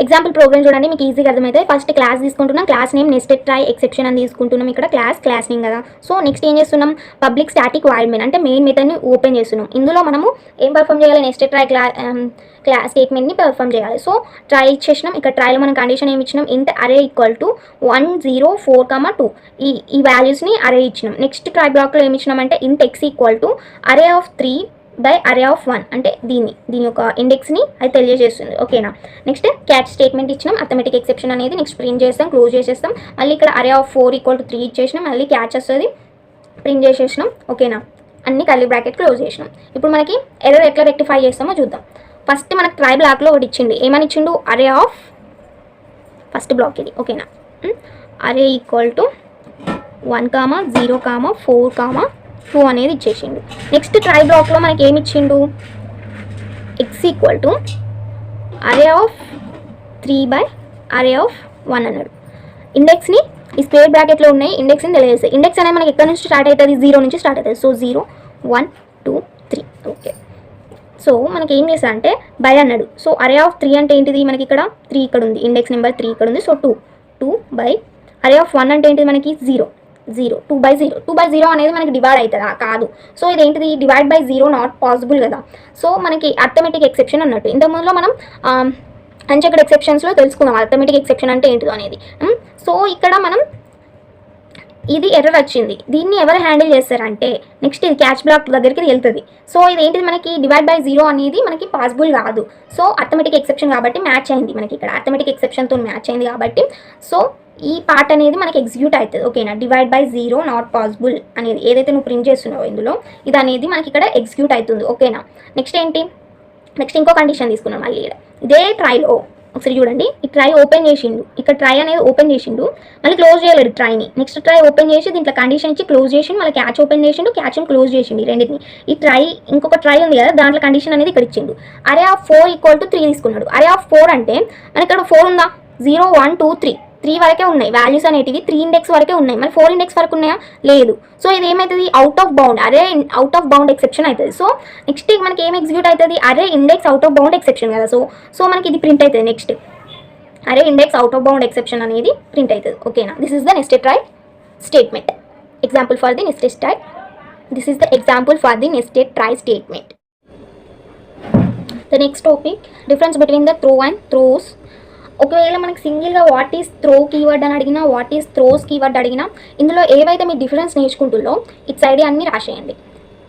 ఎగ్జాంపుల్ ప్రోగ్రామ్ చూడండి, మీకు ఈజీగా అర్థమైతే. ఫస్ట్ క్లాస్ తీసుకుంటున్నాం, class name nested try exception అని తీసుకుంటున్నాం. ఇక్కడ క్లాస్ నేమ్ కదా. సో నెక్స్ట్ ఏం చేస్తున్నాం, పబ్లిక్ స్టాటిక్ వాయిడ్ మెయిన్ అంటే మెయిన్ మెథడ్ని ఓపెన్ చేస్తున్నాం. ఇందులో మనము ఏం పర్ఫామ్ చేయాలి, నెస్టెడ్ ట్రై క్లాస్ స్టేట్మెంట్ని పర్ఫామ్ చేయాలి. సో ట్రై ఇచ్చేసినాం, ఇక్కడ ట్రైలో మనం కండిషన్ ఏమి ఇచ్చినాం, ఇంట్ అరే ఈక్వల్ టు 1 0 4 2 ఈ వాల్యూస్ని అరే ఇచ్చినాం. నెక్స్ట్ ట్రై బ్లాక్లో ఏమి ఇచ్చినామంటే ఇంట్ X equal to array of 3 by array of 1 అంటే దీని యొక్క ఇండెక్స్ని అది తెలియజేస్తుంది, ఓకేనా. నెక్స్ట్ క్యాచ్ స్టేట్మెంట్ ఇచ్చినాం, అథమెటిక్ ఎక్సెప్షన్ అనేది నెక్స్ట్ ప్రింట్ చేస్తాం, క్లోజ్ చేసేస్తాం. మళ్ళీ ఇక్కడ అరే ఆఫ్ 4 ఈక్వల్ టు 3 ఇచ్చేసినాం, మళ్ళీ క్యాచ్ వస్తుంది, ప్రింట్ చేసేసినాం, ఓకేనా. అన్ని కర్లీ బ్రాకెట్ క్లోజ్ చేసినాం. ఇప్పుడు మనకి ఎర్రర్ ఎట్లా రెక్టిఫై చేస్తామో చూద్దాం. ఫస్ట్ మనకు ట్రై బ్లాక్లో ఒకటి ఇచ్చింది, ఏమని ఇచ్చిండు, అరే ఆఫ్ ఫస్ట్ బ్లాక్ ఇది, ఓకేనా. అరే ఈక్వల్ టు 1 0 4 2 అనేది ఇచ్చేసిండు. నెక్స్ట్ ట్రై బ్లాక్లో మనకి ఏమి ఇచ్చిండు, X equal to array of 3 by array of 1 అన్నాడు. ఇండెక్స్ని ఈ స్క్వేర్ బ్రాకెట్లో ఉన్నాయి, ఇండెక్స్ని తెలియజేస్తాయి. ఇండెక్స్ అనేది మనకి ఎక్కడి నుంచి స్టార్ట్ అవుతుంది, 0 నుంచి స్టార్ట్ అవుతుంది. So 0 1 2 3, okay. సో మనకి ఏం చేస్తా అంటే బై అన్నాడు. సో అరే ఆఫ్ 3 అంటే ఏంటిది, మనకి ఇక్కడ 3 ఇక్కడ ఉంది, ఇండెక్స్ నెంబర్ 3 ఇక్కడ ఉంది. సో 2 బై అరే ఆఫ్ 1 అంటే ఏంటిది, మనకి 0 2 బై 0 అనేది మనకి డివైడ్ అవుతుందా, కాదు. సో ఇదేంటిది, డివైడ్ బై 0 నాట్ పాసిబుల్ కదా. సో మనకి అర్థమెటిక్ ఎక్సెప్షన్ అన్నట్టు. ఇంతకుముందులో మనం అన్చెక్డ్ ఎక్సెప్షన్స్లో తెలుసుకుందాం అర్థమెటిక్ ఎక్సెప్షన్ అంటే ఏంటిదో అనేది. సో ఇక్కడ మనం ఇది ఎర్రర్ వచ్చింది, దీన్ని ఎవరు హ్యాండిల్ చేస్తారంటే నెక్స్ట్ ఇది క్యాచ్ బ్లాక్ దగ్గరికి వెళ్తుంది. సో ఇదేంటిది, మనకి డివైడ్ బై 0 అనేది మనకి పాసిబుల్ కాదు. సో అర్థమెటిక్ ఎక్సెప్షన్ కాబట్టి మ్యాచ్ అయింది, మనకి ఇక్కడ అర్థమెటిక్ ఎక్సెప్షన్తో మ్యాచ్ అయింది కాబట్టి సో ఈ పార్ట్ అనేది మనకి ఎగ్జిక్యూట్ అవుతుంది, ఓకేనా. డివైడ్ బై 0 నాట్ పాసిబుల్ అనేది ఏదైతే నువ్వు ప్రింట్ చేస్తున్నావో ఇందులో ఇది అనేది మనకి ఇక్కడ ఎగ్జిక్యూట్ అవుతుంది, ఓకేనా. నెక్స్ట్ ఏంటి, నెక్స్ట్ ఇంకో కండిషన్ తీసుకున్నాం మళ్ళీ ఇక్కడ ఇదే ట్రైలో ఒకసారి చూడండి. ఈ ట్రై ఓపెన్ చేసిండు, ఇక్కడ ట్రై అనేది ఓపెన్ చేసిండు, మళ్ళీ క్లోజ్ చేయలేడు ట్రైని. నెక్స్ట్ ట్రై ఓపెన్ చేసి దీంట్లో కండిషన్ ఇచ్చి క్లోజ్ చేసిండు, మళ్ళీ క్యాచ్ ఓపెన్ చేసిండు, క్యాచ్ని క్లోజ్ చేసిండు, ఈ రెండింటిని. ఈ ట్రై ఇంకొక ట్రై ఉంది కదా, దాంట్లో కండిషన్ అనేది ఇక్కడ ఇచ్చిండు. అరే ఆఫ్ 4 ఈక్వల్ టు 3 తీసుకున్నాడు. అరే ఆఫ్ 4 అంటే మనకి ఇక్కడ 4 ఉందా, 0 1 2 3 వరకే ఉన్నాయి వాల్యూస్ అనేటివి, 3 ఇండెక్స్ వరకే ఉన్నాయి, మరి 4 ఇండెక్స్ వరకు ఉన్నాయా, లేదు. సో ఇది ఏమవుతుంది, అవుట్ ఆఫ్ బౌండ్, అరే అవుట్ ఆఫ్ బౌండ్ ఎక్సెప్షన్ అవుతుంది. సో నెక్స్ట్ మనకి ఏం ఎగ్జిక్యూట్ అవుతుంది, అరే index out of bound exception కదా. సో మనకి ఇది ప్రింట్ అవుతుంది. నెక్స్ట్ అరే index out of bound exception అనేది ప్రింట్ అవుతుంది, ఓకేనా. This is the nested try statement. Example for the nested try, this is the example for the nested try statement. The next topic, difference between the throw and throws. ఒకవేళ మనకి సింగిల్గా what is throw keyword అని అడిగినా, what is throws keyword అడిగినా, ఇందులో ఏవైతే మీ difference నేర్చుకుంటుందో it side అన్నీ రాసేయండి,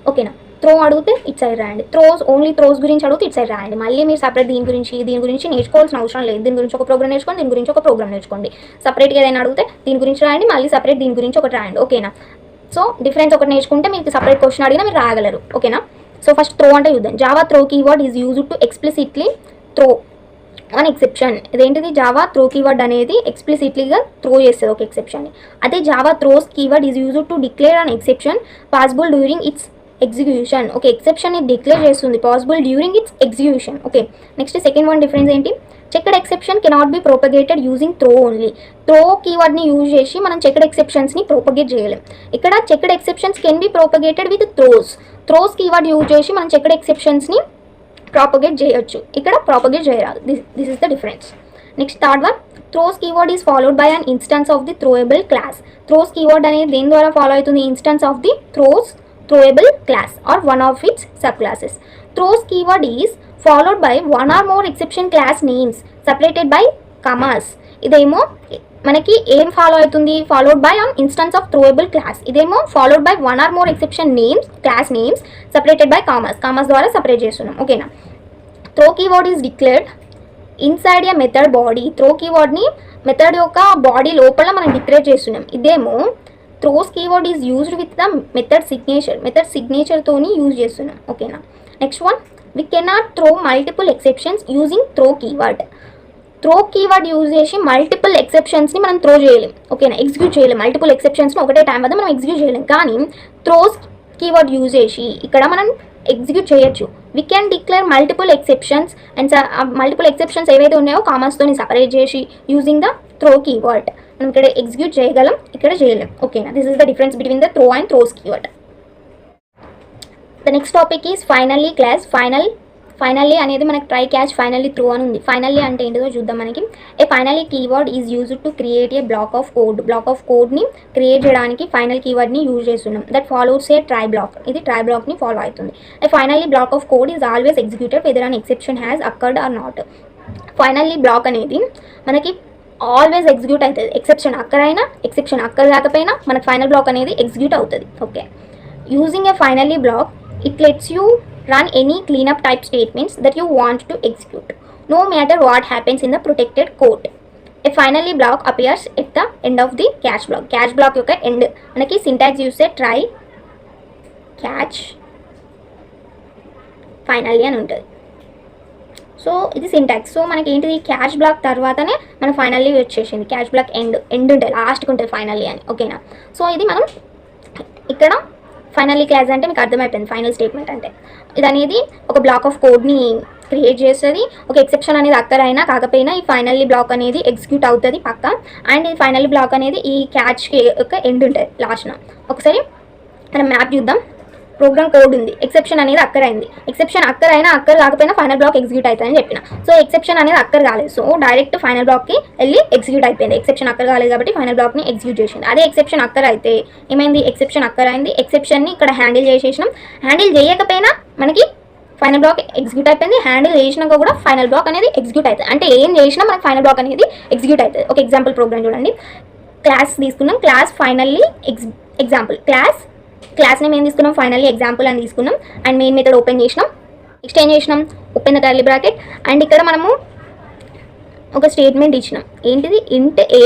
ఓకేనా. త్రో అడిగితే ఇట్ సైడ్ రాయండి, త్రోస్ ఓన్లీ త్రోస్ గురించి అడిగితే ఇట్ సైడ్ రాయండి. మళ్ళీ మీరు సపరేట్ దీని గురించి నేర్చుకోవాల్సిన అవసరం లేదు. దీని గురించి ఒక ప్రోగ్రామ్ నేర్చుకోండి, దీని గురించి ఒక ప్రోగ్రామ్ నేర్చుకోండి. సపరేట్గా ఏదైనా అడిగితే దీని గురించి రాయండి, మళ్ళీ సపరేట్ దీని గురించి ఒకటి రాయండి, ఓకేనా. సో డిఫరెన్స్ ఒకటి నేర్చుకుంటే మీకు సపరేట్ క్వశ్చన్ అడిగినా మీరు రాగలరు. ఓకేనా? సో ఫస్ట్ త్రో అంటే చూద్దాం. Java throw keyword is used to explicitly throw one exception. ఇదేంటిది? జావా త్రో కీవర్డ్ అనేది ఎక్స్ప్లిసిట్లీగా త్రో చేస్తుంది ఒక ఎక్సెప్షన్ని. అదే Java throws keyword is used to declare an exception possible during its execution. Okay, ఎక్సెప్షన్ని డిక్లేర్ చేస్తుంది possible during its execution. Okay, next second one difference ఏంటి? Checked exception cannot be propagated using throw only. Throw కీవర్డ్ని use చేసి మనం checked ఎక్సెప్షన్స్ని propagate చేయలేం. ఇక్కడ checked exceptions can be propagated with throws keyword use చేసి మనం చెక్డ్ ఎక్సెప్షన్స్ని ప్రాపగేట్ చేయొచ్చు. ఇక్కడ ప్రాపగేట్ చేయరాదు. This is the difference. Next third one, throws keyword is followed by an instance of the throwable class. Throws keyword అనేది దేని ద్వారా follow అవుతుంది? Instance of the throwable class or one of its sub classes. Throws keyword is followed by one or more exception class names separated by commas. ఇదేమో మనకి ఏం follow అవుతుంది? Followed by an instance of throwable class. ఇదేమో followed by one or more exception names, class names separated by commas ద్వారా separate చేస్తున్నాం. ఓకేనా? Throw keyword is declared inside a method body. Throw కీవర్డ్ని method యొక్క body లోపల మనం declare చేస్తున్నాం. ఇదేమో throws keyword is used with the method సిగ్నేచర్తోని యూజ్ చేస్తున్నాం. ఓకేనా? Next one, we cannot throw multiple exceptions using throw keyword. Throw keyword use చేసి మల్టిపుల్ ఎక్సెప్షన్స్ని మనం త్రో చేయలేం. ఓకేనా? ఎగ్జిక్యూట్ చేయలేం. మల్టిపుల్ ఎక్సెప్షన్స్ని ఒకటే టైం వద్ద మనం ఎగ్జిక్యూట్ చేయలేం. కానీ త్రోస్ కీవర్డ్ యూజ్ చేసి ఇక్కడ మనం ఎగ్జిక్యూట్ చేయొచ్చు. We can declare multiple exceptions and multiple exceptions ఏవైతే ఉన్నాయో కామర్స్తో సపరేట్ చేసి యూజింగ్ ద త్రో కీవర్డ్ మనం ఇక్కడ ఎగ్జిక్యూట్ చేయగలం, ఇక్కడ చేయలేం. ఓకేనా? This is the difference between the throw and throws keyword. The next topic is finally class. Finally అనేది మనకి ట్రై క్యాచ్ ఫైనల్లీ త్రూ అని ఉంది. ఫైనల్లీ అంటే ఏంటిదో చూద్దాం. మనకి a finally keyword is used to create a block of కోడ్ని create చేయడానికి ఫైనల్ కీవర్డ్ని యూజ్ చేస్తున్నాం. That follows a try block. ఇది ట్రై బ్లాక్ని ఫాలో అవుతుంది. A finally block of code is always executed whether an exception has occurred or not. Finally block అనేది మనకి always execute అవుతుంది. ఎక్సెప్షన్ అక్కర్ కాకపోయినా మనకి ఫైనల్ బ్లాక్ అనేది ఎగ్జిక్యూట్ అవుతుంది. Okay, using a finally block it lets you run any cleanup type statements that you want to execute, no matter what happens in the protected code. A finally block appears at the end of the catch block. Catch block యొక్క end మనకి syntax use try catch finally అని ఉంటుంది. So ఇది syntax. So మనకి ఏంటిది? Catch black తర్వాతనే మన finally వచ్చేసింది. క్యాచ్ బ్లాక్ ఎండ్ ఉంటుంది, లాస్ట్కి ఉంటుంది ఫైనల్లీ అని. ఓకేనా? సో ఇది మనం ఇక్కడ ఫైనల్లీ క్లాస్ అంటే మీకు అర్థమైపోయింది. ఫైనల్ స్టేట్మెంట్ అంటే ఇది అనేది ఒక బ్లాక్ ఆఫ్ కోడ్ని క్రియేట్ చేస్తుంది. ఒక ఎక్సెప్షన్ అనేది అక్కర్ అయినా కాకపోయినా ఈ ఫైనల్లీ బ్లాక్ అనేది ఎగ్జిక్యూట్ అవుతుంది పక్క. అండ్ ఈ ఫైనల్లీ బ్లాక్ అనేది ఈ క్యాచ్కి ఒక ఎండ్ ఉంటుంది లాస్ట్న. ఒకసారి మనం మ్యాప్ చూద్దాం. ప్రోగ్రామ్ కోడ్ ఉంది, ఎక్సెప్షన్ అనేది అక్కర్ అయింది. ఎక్సెప్షన్ అక్కర్ అయినా అక్కర్ కాకపోయినా ఫైనల్ బ్లాక్ ఎగ్జిక్యూట్ అవుతుందని చెప్పిన. సో ఎక్సెప్షన్ అనేది అక్కర్ కాలేదు, సో డైరెక్ట్ ఫైనల్ బ్లాక్కి వెళ్ళి ఎగ్జిక్యూట్ అయిపోయింది. ఎక్సెప్షన్ అక్కర్ కాలేదు కాబట్టి ఫైనల్ బ్లాక్ని ఎగ్జిక్యూట్ చేసింది. అదే ఎక్సెప్షన్ అక్కర్ అయితే ఏమైంది? ఎక్సెప్షన్ అక్కర్ అయింది, ఎక్సెప్షన్ని ఇక్కడ హ్యాండిల్ చేసేసినాం. హ్యాండిల్ చేయకపోయినా మనకి ఫైనల్ బ్లాక్ ఎగ్జిక్యూట్ అయిపోయింది. హ్యాండిల్ చేసినాక కూడా ఫైనల్ బ్లాక్ అనేది ఎగ్జిక్యూట్ అవుతుంది. అంటే ఏం చేసినా మనకి ఫైనల్ బ్లాక్ అనేది ఎగ్జిక్యూట్ అవుతుంది. ఒక ఎగ్జాంపుల్ ప్రోగ్రామ్ చూడండి. క్లాస్ తీసుకున్నాం, class finally example class name ఏం తీసుకున్నాం? ఫైనల్లీ ఎగ్జాంపుల్ అని తీసుకున్నాం. అండ్ మెయిన్ మెథడ్ ఓపెన్ చేసినాం. నెక్స్ట్ ఏం చేసినాం? Open the curly bracket. And ఇక్కడ మనము ఒక స్టేట్మెంట్ ఇచ్చినాం. ఏంటిది? Int a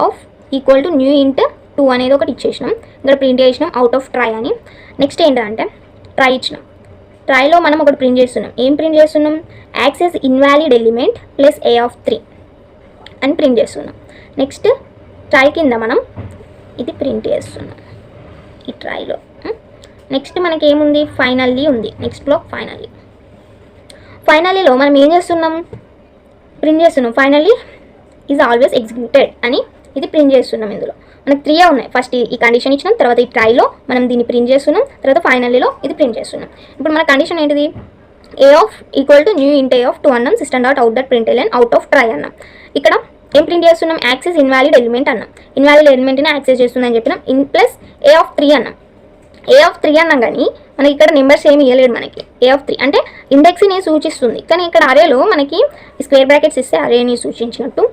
of equal to new int 2 అనేది ఒకటి ఇచ్చేసినాం. ఇక్కడ ప్రింట్ చేసినాం అవుట్ ఆఫ్ ట్రై అని. నెక్స్ట్ ఏంటంటే ట్రై ఇచ్చినాం. ట్రైలో మనం ఒకటి ప్రింట్ చేస్తున్నాం. ఏం ప్రింట్ చేస్తున్నాం? Access invalid element plus A of 3 అని ప్రింట్ చేస్తున్నాం. నెక్స్ట్ ట్రై కింద మనం ఇది ప్రింట్ చేస్తున్నాం ఈ ట్రైలో. నెక్స్ట్ మనకి ఏముంది? ఫైనల్లీ ఉంది. నెక్స్ట్ బ్లాక్ ఫైనల్లీలో మనం ఏం చేస్తున్నాం? ప్రింట్ చేస్తున్నాం ఫైనల్లీ ఈజ్ ఆల్వేస్ ఎగ్జిక్యూటెడ్ అని ఇది ప్రింట్ చేస్తున్నాం. ఇందులో మనకు 3 ఉన్నాయి. ఫస్ట్ ఈ కండిషన్ ఇచ్చినాం, తర్వాత ఈ ట్రైలో మనం దీన్ని ప్రింట్ చేస్తున్నాం, తర్వాత ఫైనల్లీలో ఇది ప్రింట్ చేస్తున్నాం. ఇప్పుడు మన కండిషన్ ఏంటిది? A of equal to new int a of 2 అన్నాం. System dot out dot print out of try అన్నాం. ఇక్కడ ఏం ప్రింట్ చేస్తున్నాం? యాక్సెస్ ఇన్వాలిడ్ ఎలిమెంట్ అన్నాం. ఇన్వాలిడ్ ఎలిమెంట్ని యాక్సెస్ చేస్తుందని చెప్పినాం. ఇన్ ప్లస్ ఏ ఆఫ్ 3 అన్నాం. ఏ ఆఫ్ 3 అన్నాం కానీ మనకి ఇక్కడ నెంబర్స్ ఏమి ఇవ్వలేడు. మనకి ఏ ఆఫ్ 3 అంటే ఇండెక్స్ని సూచిస్తుంది, కానీ ఇక్కడ అరేలో మనకి స్క్వేర్ బ్రాకెట్స్ ఇస్తే అరేని సూచించినట్టు.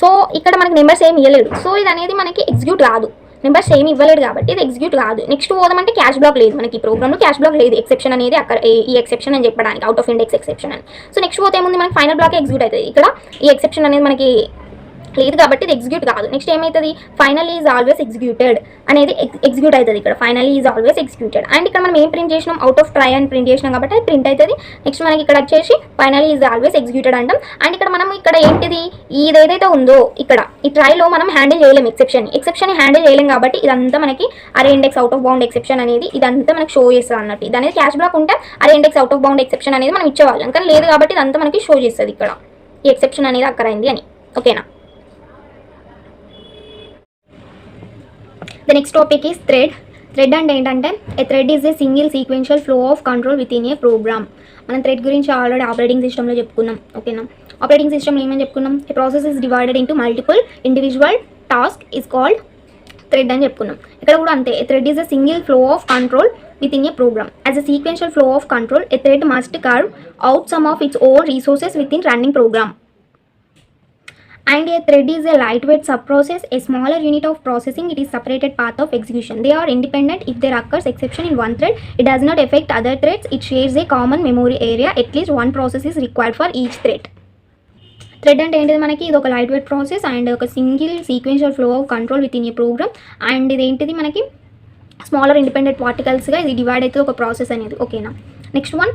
సో ఇక్కడ మనకి నెంబర్స్ ఏమి ఇవ్వలేడు. సో ఇది అనేది మనకి ఎగ్జిక్యూట్ కాదు. నెంబర్స్ ఏమి ఇవ్వలేడు కాబట్టి ఇది ఎగ్జిక్యూట్ కాదు. నెక్స్ట్ పోదామంటే క్యాష్ బ్లాక్ లేదు. మనకి ప్రోగ్రామ్లో క్యాష్ బ్లాక్ లేదు. ఎక్సెప్షన్ అనేది అక్కడ ఈ ఎక్సెప్షన్ అని చెప్పడానికి అవుట్ ఆఫ్ ఇండెక్స్ ఎక్సెప్షన్ అని. సో నెక్స్ట్ పోతే ఏముంది? మనకి ఫైనల్ బ్లాక్ ఎగ్జిక్యూట్ అవుతుంది. ఇక్కడ ఈ ఎక్సెప్షన్ అనేది మనకి లేదు కాబట్టి ఇది ఎగ్జిక్యూట్ కాదు. నెక్స్ట్ ఏమవుతుంది, ఫైనల్ ఈజ్ ఆల్వేస్ ఎగ్జిక్యూటెడ్ అనేది ఎగ్జిక్యూట్ అవుతుంది ఇక్కడ, final is always executed. And ఇక్కడ మనం ఏం ప్రింట్ చేసినాం, అవుట్ ఆఫ్ ట్రై అని ప్రింట్ చేసినాం కాబట్టి అది ప్రింట్ అవుతుంది. నెక్స్ట్ మనకి ఇక్కడ వచ్చేసి ఫైనల్ ఈజ్ ఆల్వేస్ ఎగ్జిక్యూటెడ్ అంటాం. అండ్ ఇక్కడ మనం ఇక్కడ ఏంటిది, ఇది ఏదైతే ఉందో ఇక్కడ ఈ ట్రైలో మనం హ్యాండిల్ చేయలేం, ఎక్సెప్షన్ హ్యాండిల్ చేయలేం కాబట్టి ఇదంతా మనకి అరే index out of bound exception అనేది ఇదంతా మనకి షో చేస్తుంది అన్నట్టు. ఇది అనేది క్యాష్ బ్లాక్ ఉంటే అరే index out of bound exception అనేది మనం ఇచ్చేవాళ్ళం, కానీ లేదు కాబట్టి ఇదంతా మనకి షో చేస్తుంది ఇక్కడ ఈ ఎక్సెప్షన్ అనేది అక్కరైంది అని. ఓకేనా. The next topic is thread. Thread అంటే ఏంటంటే a thread is a single sequential flow of control with in a program. మనం థ్రెడ్ గురించి ఆల్రెడీ ఆపరేటింగ్ సిస్టంలో చెప్పుకున్నాం. ఓకేనా. ఆపరేటింగ్ సిస్టంలో ఏమని చెప్పుకున్నాం, a process is divided into multiple individual task is called thread అని చెప్పుకున్నాం. ఇక్కడ కూడా అంతే, a thread is a single flow of control within a program. As a sequential flow of control, a thread must carve out some of its own resources within running program. And a thread is a lightweight subprocess, a smaller unit of processing. It is separated path of execution. They are independent. If there occurs exception in one thread, it does not affect other threads. It shares a common memory area. At least one process is required for each thread. Thread అంటే ఏంటిది, మనకి ఇది ఒక light weight process and ఒక single sequential flow of control with in a program. And ఇది ఏంటిది, మనకి smaller independent పార్టికల్స్గా ఇది డివైడ్ అవుతుంది ఒక ప్రాసెస్ అనేది. ఓకేనా. Next one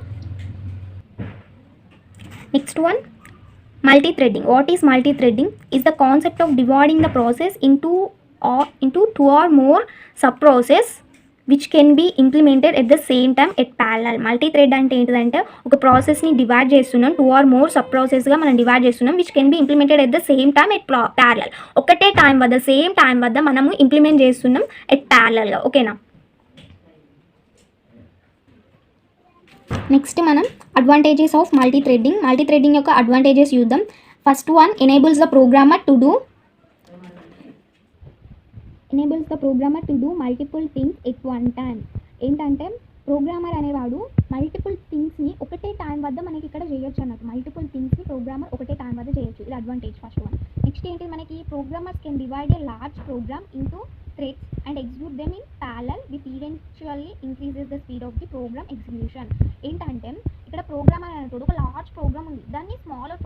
multi threading. What is multi threading? Is the concept of dividing the process into 2 or more sub process which can be implemented at the same time at parallel. Multi thread అంటే ఏంటిదంటే ఒక ప్రాసెస్ని divide చేస్తున్నాం, 2 or more sub ప్రాసెస్గా మనం divide చేస్తున్నాం, which can be implemented at the same time at parallel. ఒకటే time వద్ద, same time వద్ద మనము ఇంప్లిమెంట్ చేస్తున్నాం ఎట్ ప్యారలల్గా. ఓకేనా. నెక్స్ట్ మనం advantages of multi threading. Multi threading యొక్క అడ్వాంటేజెస్ చూద్దాం. First one, enables the programmer to do multiple things at one time. ఏంటంటే ప్రోగ్రామర్ అనేవాడు మల్టిపుల్ థింగ్స్ని ఒకటే టైం వద్ద మనకి ఇక్కడ చేయొచ్చు అన్నట్టు. మల్టిపుల్ థింగ్స్ని ప్రోగ్రామర్ ఒకటే టైం వద్ద చేయొచ్చు, ఇది అడ్వాంటేజ్ ఫస్ట్ వన్. నెక్స్ట్ ఏంటి, మనకి programmers can divide a large program into threads and execute them in parallel with eventually increases the speed of the program execution. ఏంటంటే ఇక్కడ ప్రోగ్రామ్ అనేటప్పుడు ఒక లార్జ్ ప్రోగ్రామ్ ఉంది, దాన్ని స్మాలర్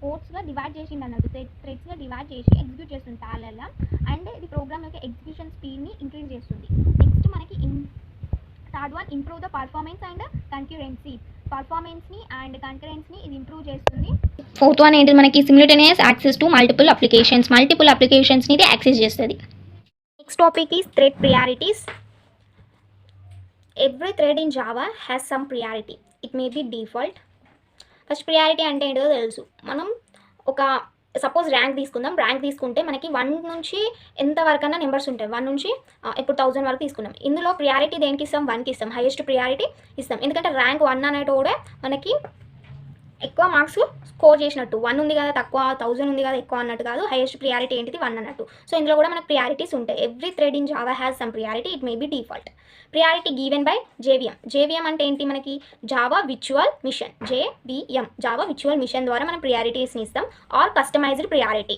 కోడ్స్గా డివైడ్ చేసింది అన్నట్టు, థ్రెడ్స్గా డివైడ్ చేసి ఎగ్జిక్యూట్ చేస్తుంది ప్యారలల్గా. అండ్ ఇది ప్రోగ్రామ్ యొక్క ఎగ్జిక్యూషన్ స్పీడ్ని ఇంక్రీజ్ చేస్తుంది. నెక్స్ట్ మనకి third one, improve the performance and concurrency. పర్ఫార్మెన్స్ని అండ్ కంకరెన్స్ని ఇది ఇంప్రూవ్ చేస్తుంది. ఫోర్త్ వన్ ఏంటి, మనకి సిమ్యుల్టేనియస్ యాక్సెస్ టు మల్టిపుల్ అప్లికేషన్స్ని ఇది యాక్సెస్ చేస్తుంది. Next topic is thread priorities. Every thread in Java has some priority. It may be default. First priority అంటే ఏంటో తెలుసు. మనం ఒక సపోజ్ ర్యాంక్ తీసుకుందాం. ర్యాంక్ తీసుకుంటే మనకి 1 నుంచి ఎంత వరకన్నా నెంబర్స్ ఉంటాయి. 1 నుంచి ఇప్పుడు 1000 వరకు తీసుకున్నాం. ఇందులో ప్రియారిటీ దేనికి ఇస్తాం? 1కి ఇస్తాం, హైయెస్ట్ ప్రియారిటీ ఇస్తాం. ఎందుకంటే ర్యాంక్ 1 అనేటో కూడా మనకి ఎక్కువ మార్క్స్ స్కోర్ చేసినట్టు. 1 ఉంది కదా తక్కువ, 1000 ఉంది కదా ఎక్కువ అన్నట్టు కాదు. హైయెస్ట్ ప్రియారిటీ ఏంటిది? 1 అన్నట్టు. సో ఇందులో కూడా మనకు ప్రియారిటీస్ ఉంటాయి. Every thread in Java has some priority. It may be default. Priority given by JVM. JVM అంటే ఏంటి? మనకి Java virtual machine, JVM, Java virtual machine ద్వారా మనం ప్రియారిటీస్ని ఇస్తాం. Or customised priority.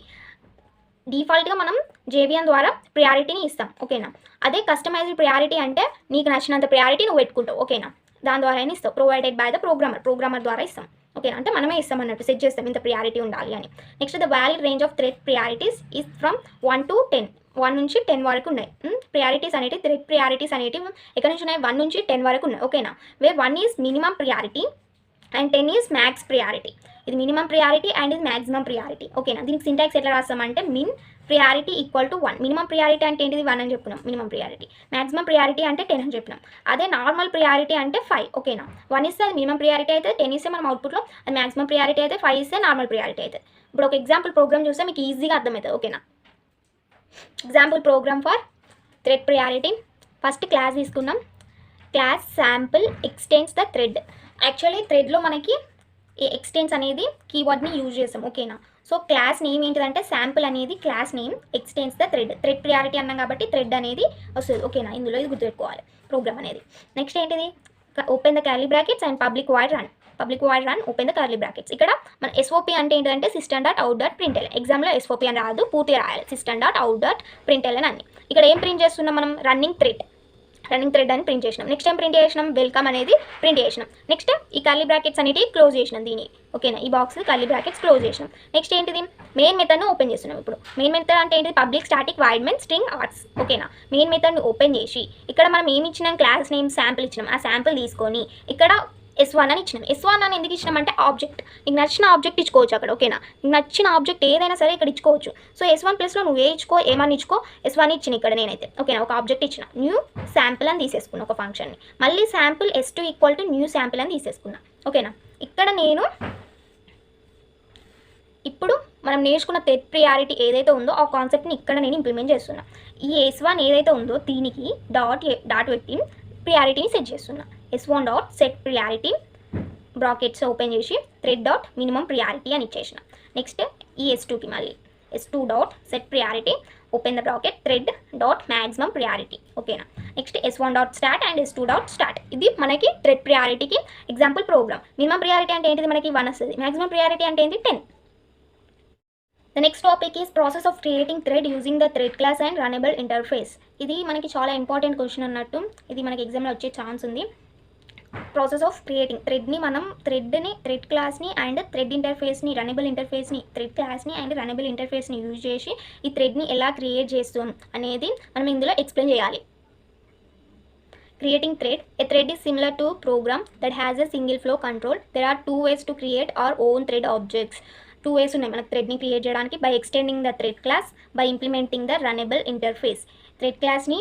డిఫాల్ట్గా మనం JVM ద్వారా ప్రియారిటీని ఇస్తాం. ఓకేనా. అదే కస్టమైజ్డ్ ప్రియారిటీ అంటే నీకు నచ్చినంత ప్రియారిటీ నువ్వు పెట్టుకుంటావు. ఓకేనా. దాని ద్వారా ఇస్తావు. ప్రొవైడెడ్ బై ద ప్రోగ్రామర్ ద్వారా ఇస్తాం. ఓకేనా. అంటే మనమే ఇస్తాం అన్నట్టు, సెట్ చేస్తాం ఇంత ప్రియారిటీ ఉండాలి అని. Next, the valid range of thread priorities is from 1 to 10. 1 నుంచి 10 వరకు ఉన్నాయి ప్రియారిటీస్ అనేవి. థ్రెడ్ ప్రియారిటీస్ అనేవి ఎక్కడి నుంచి ఉన్నాయి? 1 నుంచి 10 వరకు ఉన్నాయి. ఓకేనా. Where 1 is minimum priority and 10 is max priority. ఇది మినిమం ప్రియారిటీ అండ్ ఇది మ్యాక్సిమం ప్రియారిటీ. ఓకేనా. దీనికి సింటాక్స్ ఎట్లా రాస్తామంటే min priority equal to 1. Minimum priority అంటే ఏంటిది? 1 అని చెప్పినాం మినిమం ప్రియారిటీ. మ్యాక్సిమం ప్రియారిటీ అంటే 10 అని చెప్పినాం. అదే నార్మల్ ప్రియారిటీ అంటే 5. ఓకేనా. 1 ఇస్తే అది మినిమం ప్రియారిటీ అయితే, 10 ఇస్తే మనం అవుట్పుట్లో అది మ్యాక్సిమం ప్రియారిటీ అయితే, 5 ఇస్తే నార్మల్ ప్రియారిటీ అయితే. ఇప్పుడు ఒక ఎగ్జాంపుల్ ప్రోగ్రామ్ చూస్తే మీకు ఈజీగా అర్థమవుతుంది. ఓకేనా. Example program for thread priority. First class తీసుకున్నాం. Class sample extends the thread. Actually థ్రెడ్లో మనకి ఈ ఎక్స్టెండ్స్ అనేది కీవర్డ్ని యూజ్ చేస్తాం. ఓకేనా. సో క్లాస్ నేమ్ ఏంటిదంటే శాంపుల్ అనేది class name, extends the thread. Thread priority అన్నాం కాబట్టి థ్రెడ్ అనేది వస్తుంది. ఓకేనా. ఇందులో ఇది గుర్తుపెట్టుకోవాలి ప్రోగ్రామ్ అనేది. నెక్స్ట్ ఏంటిది? Open the curly brackets and public void run open the curly brackets. ఇక్కడ మన SOP అంటే ఏంటంటే system dot out dot println. ఎగ్జామ్లో SOP అని రాదు, పూర్తిగా రాయాలి system dot out dot println అని. ఇక్కడ ఏం ప్రింట్ చేస్తున్నాం మనం? Running thread. రన్నింగ్ థ్రెడ్ అని ప్రింట్ చేసినాం. నెక్స్ట్ టైం ప్రింట్ చేసినాం వెల్కమ్ అనేది ప్రింట్ చేసినాం. నెక్స్ట్ ఈ కర్లీ బ్రాకెట్స్ అనేవి క్లోజ్ చేసినాం దీని. ఓకేనా, ఈ బాక్స్ కర్లీ బ్రాకెట్స్ క్లోజ్ చేసినాం. నెక్స్ట్ ఏంటిది, మెయిన్ మెథడ్ను ఓపెన్ చేస్తున్నాం. ఇప్పుడు మెయిన్ మెథడ్ అంటే ఏంటిది, public static void main string arts. ఓకేనా, మెయిన్ మెథడ్ని ఓపెన్ చేసి ఇక్కడ మనం ఏమి ఇచ్చినాం, క్లాస్ నేమ్ శాంపుల్ ఇచ్చినాం. ఆ శాంపుల్ తీసుకొని ఇక్కడ S1 అని ఇచ్చినాం. S1 అని ఎందుకు ఇచ్చినాం అంటే ఆబ్జెక్ట్, నీకు నచ్చిన ఆబ్జెక్ట్ ఇచ్చుకోవచ్చు అక్కడ. ఓకేనా, నీకు నచ్చిన ఆబ్జెక్ట్ ఏదైనా సరే ఇక్కడ ఇచ్చుకోవచ్చు. సో S1 ప్లస్లో నువ్వు ఇచ్చుకో, ఏమని ఇచ్చుకో. S1 ఇచ్చిన ఇక్కడ నేనైతే. ఓకేనా, ఒక ఆబ్జెక్ట్ ఇచ్చిన, న్యూ శాంపుల్ అని తీసేసుకున్నా ఒక ఫంక్షన్ని. మళ్ళీ sample S2 equal to new sample అని తీసేసుకున్నా. ఓకేనా, ఇక్కడ నేను ఇప్పుడు మనం నేర్చుకున్న థ్రెడ్ ప్రియారిటీ ఏదైతే ఉందో ఆ కాన్సెప్ట్ని ఇక్కడ నేను ఇంప్లిమెంట్ చేస్తున్నా. ఈ S1 ఏదైతే ఉందో దీనికి డాట్ పెట్టి ప్రియారిటీని సెట్ చేస్తున్నా. S1 dot set priority brackets open చేసి థ్రెడ్ డాట్ మినిమం ప్రియారిటీ అని ఇచ్చేసిన. నెక్స్ట్ ఈ S2కి మళ్ళీ S2 dot set priority open the bracket thread dot maximum priority. ఓకేనా, next S1 dot start and S2 dot start. ఇది మనకి థ్రెడ్ ప్రియారిటీకి ఎగ్జాంపుల్ ప్రోగ్రామ్. మినిమం ప్రియారిటీ అంటే ఏంటిది, మనకి 1 వస్తుంది. మ్యాక్సిమం ప్రియారిటీ అంటే ఏంటి, 10. The next topic is process of creating thread using the thread class and runnable interface. ఇది మనకి చాలా ఇంపార్టెంట్ క్వశ్చన్ అన్నట్టు. ఇది మనకి ఎగ్జామ్లో వచ్చే ఛాన్స్ ఉంది. ప్రాసెస్ ఆఫ్ క్రియేటింగ్ థ్రెడ్ని, మనం థ్రెడ్ క్లాస్ని అండ్ థ్రెడ్ ఇంటర్ఫేస్ని, రనబుల్ ఇంటర్ఫేస్ని, థ్రెడ్ క్లాస్ని అండ్ రనబుల్ ఇంటర్ఫేస్ని యూజ్ చేసి ఈ థ్రెడ్ని ఎలా క్రియేట్ చేస్తాం అనేది మనం ఇందులో ఎక్స్ప్లెయిన్ చేయాలి. Creating thread. A thread is similar to a program that has a single flow control. There are 2 ways to create our own thread objects. 2 ways ఉన్నాయి మనకు థ్రెడ్ని క్రియేట్ చేయడానికి. By extending the thread class, by implementing the runnable interface. Thread క్లాస్ని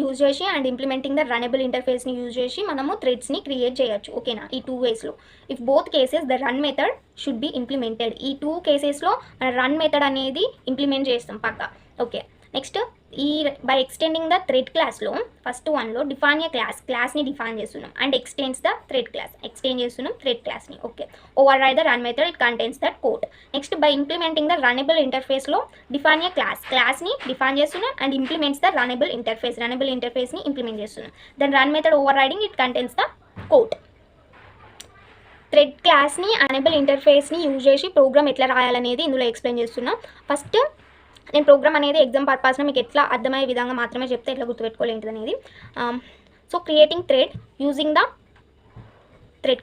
use చేసి and implementing the runnable ఇంటర్ఫేస్ని use చేసి మనము థ్రెడ్స్ని క్రియేట్ చేయొచ్చు. ఓకేనా, ఈ 2 వేస్లో. If both cases the run method should be implemented. ఈ 2 కేసెస్లో రన్ మెథడ్ అనేది ఇంప్లిమెంట్ చేస్తాం పక్కా. ఓకే, నెక్స్ట్ ఈ బై ఎక్స్టెండింగ్ ద థ్రెడ్ క్లాస్లో ఫస్ట్ వన్లో డిఫైన్ ఏ క్లాస్ని డిఫైన్ చేస్తున్నాం and extends the thread class, extend చేస్తున్నాం థ్రెడ్ క్లాస్ని. Okay, override the run method, it contains that code. Next by implementing the runnable ఇంటర్ఫేస్లో define a క్లాస్ని define చేస్తున్నాం and implements the runnable ఇంటర్ఫేస్ని implement చేస్తున్నాం. Then run method overriding, it contains the code. Thread క్లాస్ని runnable ఇంటర్ఫేస్ని use చేసి program ఎట్లా రాయాలనేది ఇందులో ఎక్స్ప్లెయిన్ చేస్తున్నాం. ఫస్ట్ నేను ప్రోగ్రామ్ అనేది ఎగ్జామ్ పర్పస్లో మీకు ఎట్లా అర్థమయ్యే విధంగా మాత్రమే చెప్తే ఎట్లా గుర్తుపెట్టుకోలేంటిది అనేది. So creating thread using the thread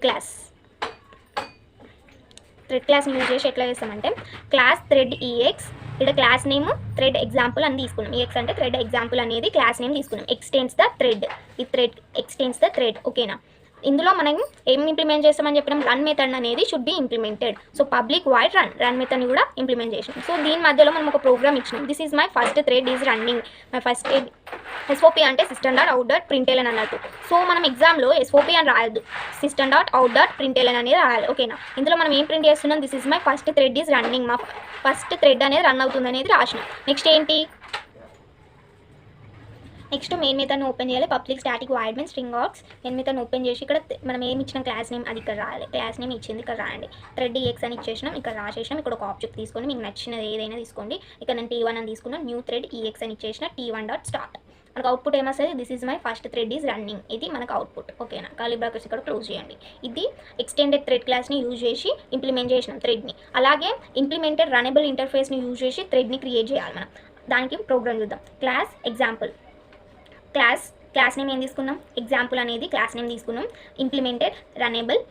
క్లాస్ని యూజ్ చేసి ఎట్లా చేస్తామంటే క్లాస్ థ్రెడ్ EX, ఇక్కడ క్లాస్ నేమ్ థ్రెడ్ ఎగ్జాంపుల్ అని తీసుకున్నాం. EX అంటే థ్రెడ్ ఎగ్జాంపుల్ అనేది క్లాస్ నేమ్ తీసుకున్నాం. ఎక్స్టెండ్స్ ద థ్రెడ్, ఈ థ్రెడ్ ఎక్స్టెండ్స్ ద థ్రెడ్. ఓకేనా, ఇందులో మనం ఏం ఇంప్లిమెంట్ చేస్తామని చెప్పినాం, రన్ మెథడ్ అనేది should be implemented. So public void run మెథడ్ని కూడా ఇంప్లిమెంట్ చేసినాం. సో దీని మధ్యలో మనం ఒక ప్రోగ్రామ్ ఇచ్చినాం. This is my first thread is running. My first SOP అంటే system dot out dot println అన్నట్టు. సో మనం ఎగ్జామ్లో SOP అని రాయొద్దు, system dot out dot println అనేది రాయాలి. ఓకేనా, ఇందులో మనం ఏం ప్రింట్ చేస్తున్నాం, this is my first thread is running. మా ఫస్ట్ థ్రెడ్ అనేది రన్ అవుతుంది అనేది రాసినాం. నెక్స్ట్ ఏంటి, నెక్స్ట్ మెయిన్ మెథడ్ని ఓపెన్ చేయాలి. Public static void main string args. Main మెథడ్ని ఓపెన్ చేసి ఇక్కడ మనం ఏమి ఇచ్చిన క్లాస్ నేమ్ అది ఇక్కడ రాయాలి. క్లాస్ నేమ్ ఇచ్చింది ఇక్కడ రాయండి. థ్రెడ్ EX అని ఇచ్చేసినాం, ఇక్కడ రాసేసినాం. ఇక్కడ ఒక ఆబ్జెక్ట్ తీసుకొని మీకు నచ్చినది ఏదైనా తీసుకోండి. ఇక్కడ నేను T1 అని తీసుకున్నాను. న్యూ థ్రెడ్ EX అని ఇచ్చేసిన, T1 డాట్ స్టార్ట్. మనకు అవుట్పుట్ ఏమొస్తుంది, this is my first thread is running. ఇది మనకు అవుట్పుట్. ఓకేనా, కర్లీ బ్రాకెట్స్ ఇక్కడ క్లోజ్ చేయండి. ఇది ఎక్స్టెండెడ్ థ్రెడ్ క్లాస్ని యూజ్ చేసి ఇంప్లిమెంట్ చేసినాం థ్రెడ్ని. అలాగే ఇంప్లిమెంటెడ్ రనబుల్ ఇంటర్ఫేస్ని యూజ్ చేసి థ్రెడ్ని క్రియేట్ చేయాలి మనం. దానికి ప్రోగ్రామ్ చూద్దాం. క్లాస్ ఎగ్జాంపుల్, క్లాస్ నేమ్ ఏం తీసుకున్నాం, ఎగ్జాంపుల్ అనేది క్లాస్ నేమ్ తీసుకున్నాం. ఇంప్లిమెంటెడ్ రనబుల్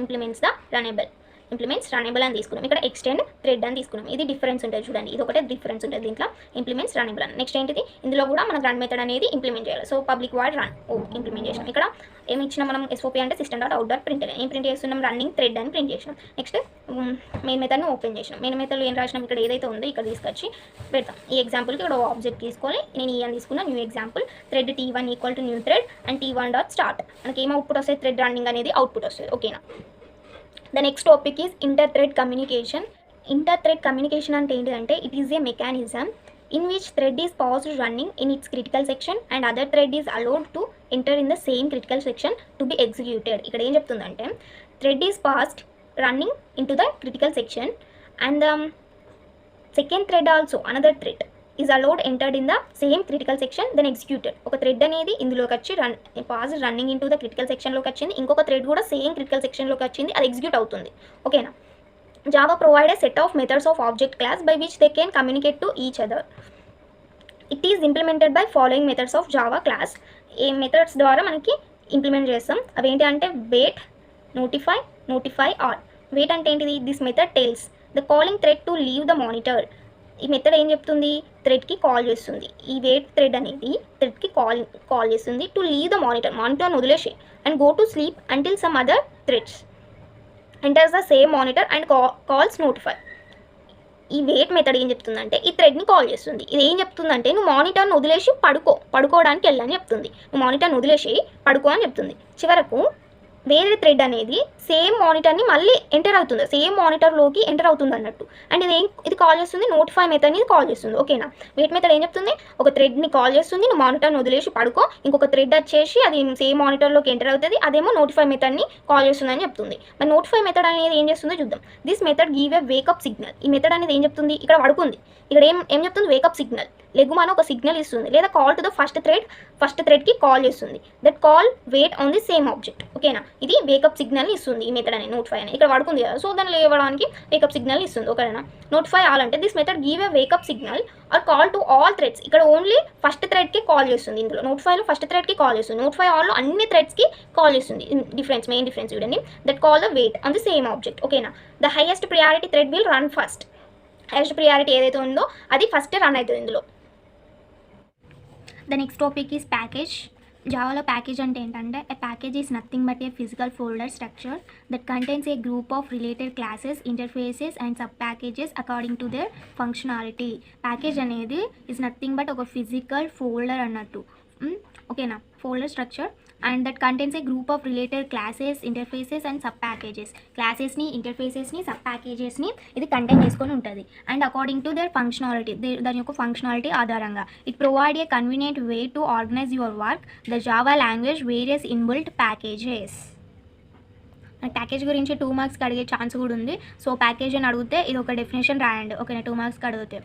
ఇంప్లిమెంట్స్ రనబుల్ అని తీసుకున్నాం. ఇక్కడ ఎక్స్టెండ్ థ్రెడ్ అని తీసుకున్నాం. ఇది డిఫరెన్స్ ఉంటుంది చూడండి, ఇది ఒకటే డిఫరెన్స్ ఉంటుంది దీంట్లో. ఇంప్లిమెంట్స్ రనబుల్ అని. నెక్స్ట్ ఏంటిది, ఇందులో కూడా మనం రన్ మెథడ్ అనేది ఇంప్లిమెంట్ చేయాలి. So public void run implement చేసినాం. ఇక్కడ ఏమి ఇచ్చినా మనం SOP అంటే system dot out dot println. ఏం ప్రింట్ చేస్తున్నాం, రన్నింగ్ థ్రెడ్ అని ప్రింట్ చేసినాం. నెక్స్ట్ మెయిన్ మెథడ్ని ఓపెన్ చేసినాం. మెయిన్ మెథడ్లో ఏం రాసినాం, ఇక్కడ ఏదైతే ఉందో ఇక్కడ తీసుకొచ్చి పెడతాం. ఈ ఎగ్జాంపుల్కి ఇక్కడ ఆబ్జెక్ట్ తీసుకొని నేను అని తీసుకున్నా, new example thread T1 equal to new thread and T1 dot start. మనకి ఏం అవుట్పుట్ వస్తుంది, థ్రెడ్ రన్నింగ్ అనేది అవుట్పుట్ వస్తుంది. ఓకేనా, the next topic is inter-thread communication. Inter-thread communication అంటే ఏంటంటే it is a mechanism in which thread is paused running in its critical section and other thread is allowed to enter in the same critical section to be executed. ఇక్కడ ఏం చెప్తుందంటే thread is paused running into the critical section and the second thread also another thread is allowed entered in the same critical section then executed. ఒక thread అనేది ఇందులోకి వచ్చి pause running into the critical సెక్షన్లోకి వచ్చింది, ఇంకొక thread కూడా same critical సెక్షన్లోకి వచ్చింది, అది ఎగ్జిక్యూట్ అవుతుంది. ఓకేనా, Java provide a set of methods of object class by which they can communicate to each other. It is implemented by following methods of Java class. A methods ద్వారా మనకి implement చేస్తాం. అవి ఏంటి అంటే వెయిట్, నోటిఫై ఆల్. వెయిట్ అంటే ఏంటిది? This method tells the calling thread to leave the monitor. ఈ method ఏం చెప్తుంది? థ్రెడ్కి కాల్ చేస్తుంది. ఈ వెయిట్ థ్రెడ్ అనేది థ్రెడ్కి కాల్ చేస్తుంది టు లీవ్ ద మానిటర్ని వదిలేసి and go to sleep until some other threads enters the same monitor and calls notify. ఈ wait method ఏం చెప్తుందంటే ఈ థ్రెడ్ని కాల్ చేస్తుంది. ఇది ఏం చెప్తుందంటే నువ్వు మానిటర్ని వదిలేసి పడుకోవడానికి వెళ్ళని చెప్తుంది. నువ్వు మానిటర్ని వదిలేసి పడుకో అని చెప్తుంది. చివరకు వేరే థ్రెడ్ అనేది సేమ్ మానిటర్ని మళ్ళీ ఎంటర్ అవుతుంది, సేమ్ మానిటర్లోకి ఎంటర్ అవుతుంది అన్నట్టు. అండ్ ఇది కాల్ చేస్తుంది నోటిఫై మెథడ్ని కాల్ చేస్తుంది. ఓకేనా? వెయిట్ మెథడ్ ఏం చెప్తుంది? ఒక థ్రెడ్ని కాల్ చేస్తుంది, నువ్వు మానిటర్ని వదిలేసి పడుకో, ఇంకొక థ్రెడ్ వచ్చేసి అది సేమ్ మానిటర్లోకి ఎంటర్ అవుతుంది, అదేమో నోటిఫై మెథడ్ని కాల్ చేస్తుందని చెప్తుంది. మరి నోటిఫై మెథడ్ అనేది ఏం చేస్తుందో చూద్దాం. This method give a wake up signal. ఈ మెథడ్ అనేది ఏం చెప్తుంది? ఇక్కడ పడుకుంది, ఇక్కడ ఏం చెప్తుంది? Wake up signal. లెగుమని ఒక సిగ్నల్ ఇస్తుంది, లేదా కాల్ టు ద ఫస్ట్ థ్రెడ్కి కాల్ చేస్తుంది. That call wait on the same object. ఓకేనా? ఇది వేకప్ సిగ్నల్ని ఇస్తుంది ఈ మెథడ్ అనేది, నోటిఫై అని. ఇక్కడ పడుకుంది కదా, సో దాన్ని లేవడానికి వేకప్ సిగ్నల్ ఇస్తుంది. ఓకేనా? నోటిఫై ఆల్ అంటే this method give a wake up signal or call to all threads. ఇక్కడ ఓన్లీ ఫస్ట్ థ్రెడ్కి కాల్ చేస్తుంది. ఇందులో నోటిఫైలో ఫస్ట్ థ్రెడ్కి కాల్ చేస్తుంది, నోటిఫై ఆల్లో అన్ని థ్రెడ్స్కి కాల్ చేస్తుంది. మెయిన్ డిఫరెన్స్ చూడండి. That call the wait on the same object. ఓకేనా? The highest priority thread will run first. Highest priority ఏదైతే ఉందో అది ఫస్ట్ రన్ అవుతుంది ఇందులో. The next topic is package. జావాలో ప్యాకేజ్ అంటే ఏంటంటే a package is nothing but a physical folder structure that contains a group of related classes, interfaces and sub packages according to their functionality. Package అనేది is nothing but ఒక physical folder అన్నట్టు. ఓకేనా? Folder structure and that contains a group of related classes, interfaces and sub packages. క్లాసెస్ని, ఇంటర్ఫేసెస్ని, sub ప్యాకేజెస్ని ఇది contain చేసుకొని ఉంటుంది. And according to their functionality, దాని యొక్క ఫంక్షనాలిటీ ఆధారంగా it provide a convenient way to organise your work. The Java language various inbuilt packages. Package గురించి 2 మార్క్స్కి అడిగే ఛాన్స్ కూడా ఉంది. సో ప్యాకేజ్ అని అడిగితే ఇది ఒక డెఫినేషన్ రాయండి. ఓకేనా? 2 మార్క్స్కి అడిగితే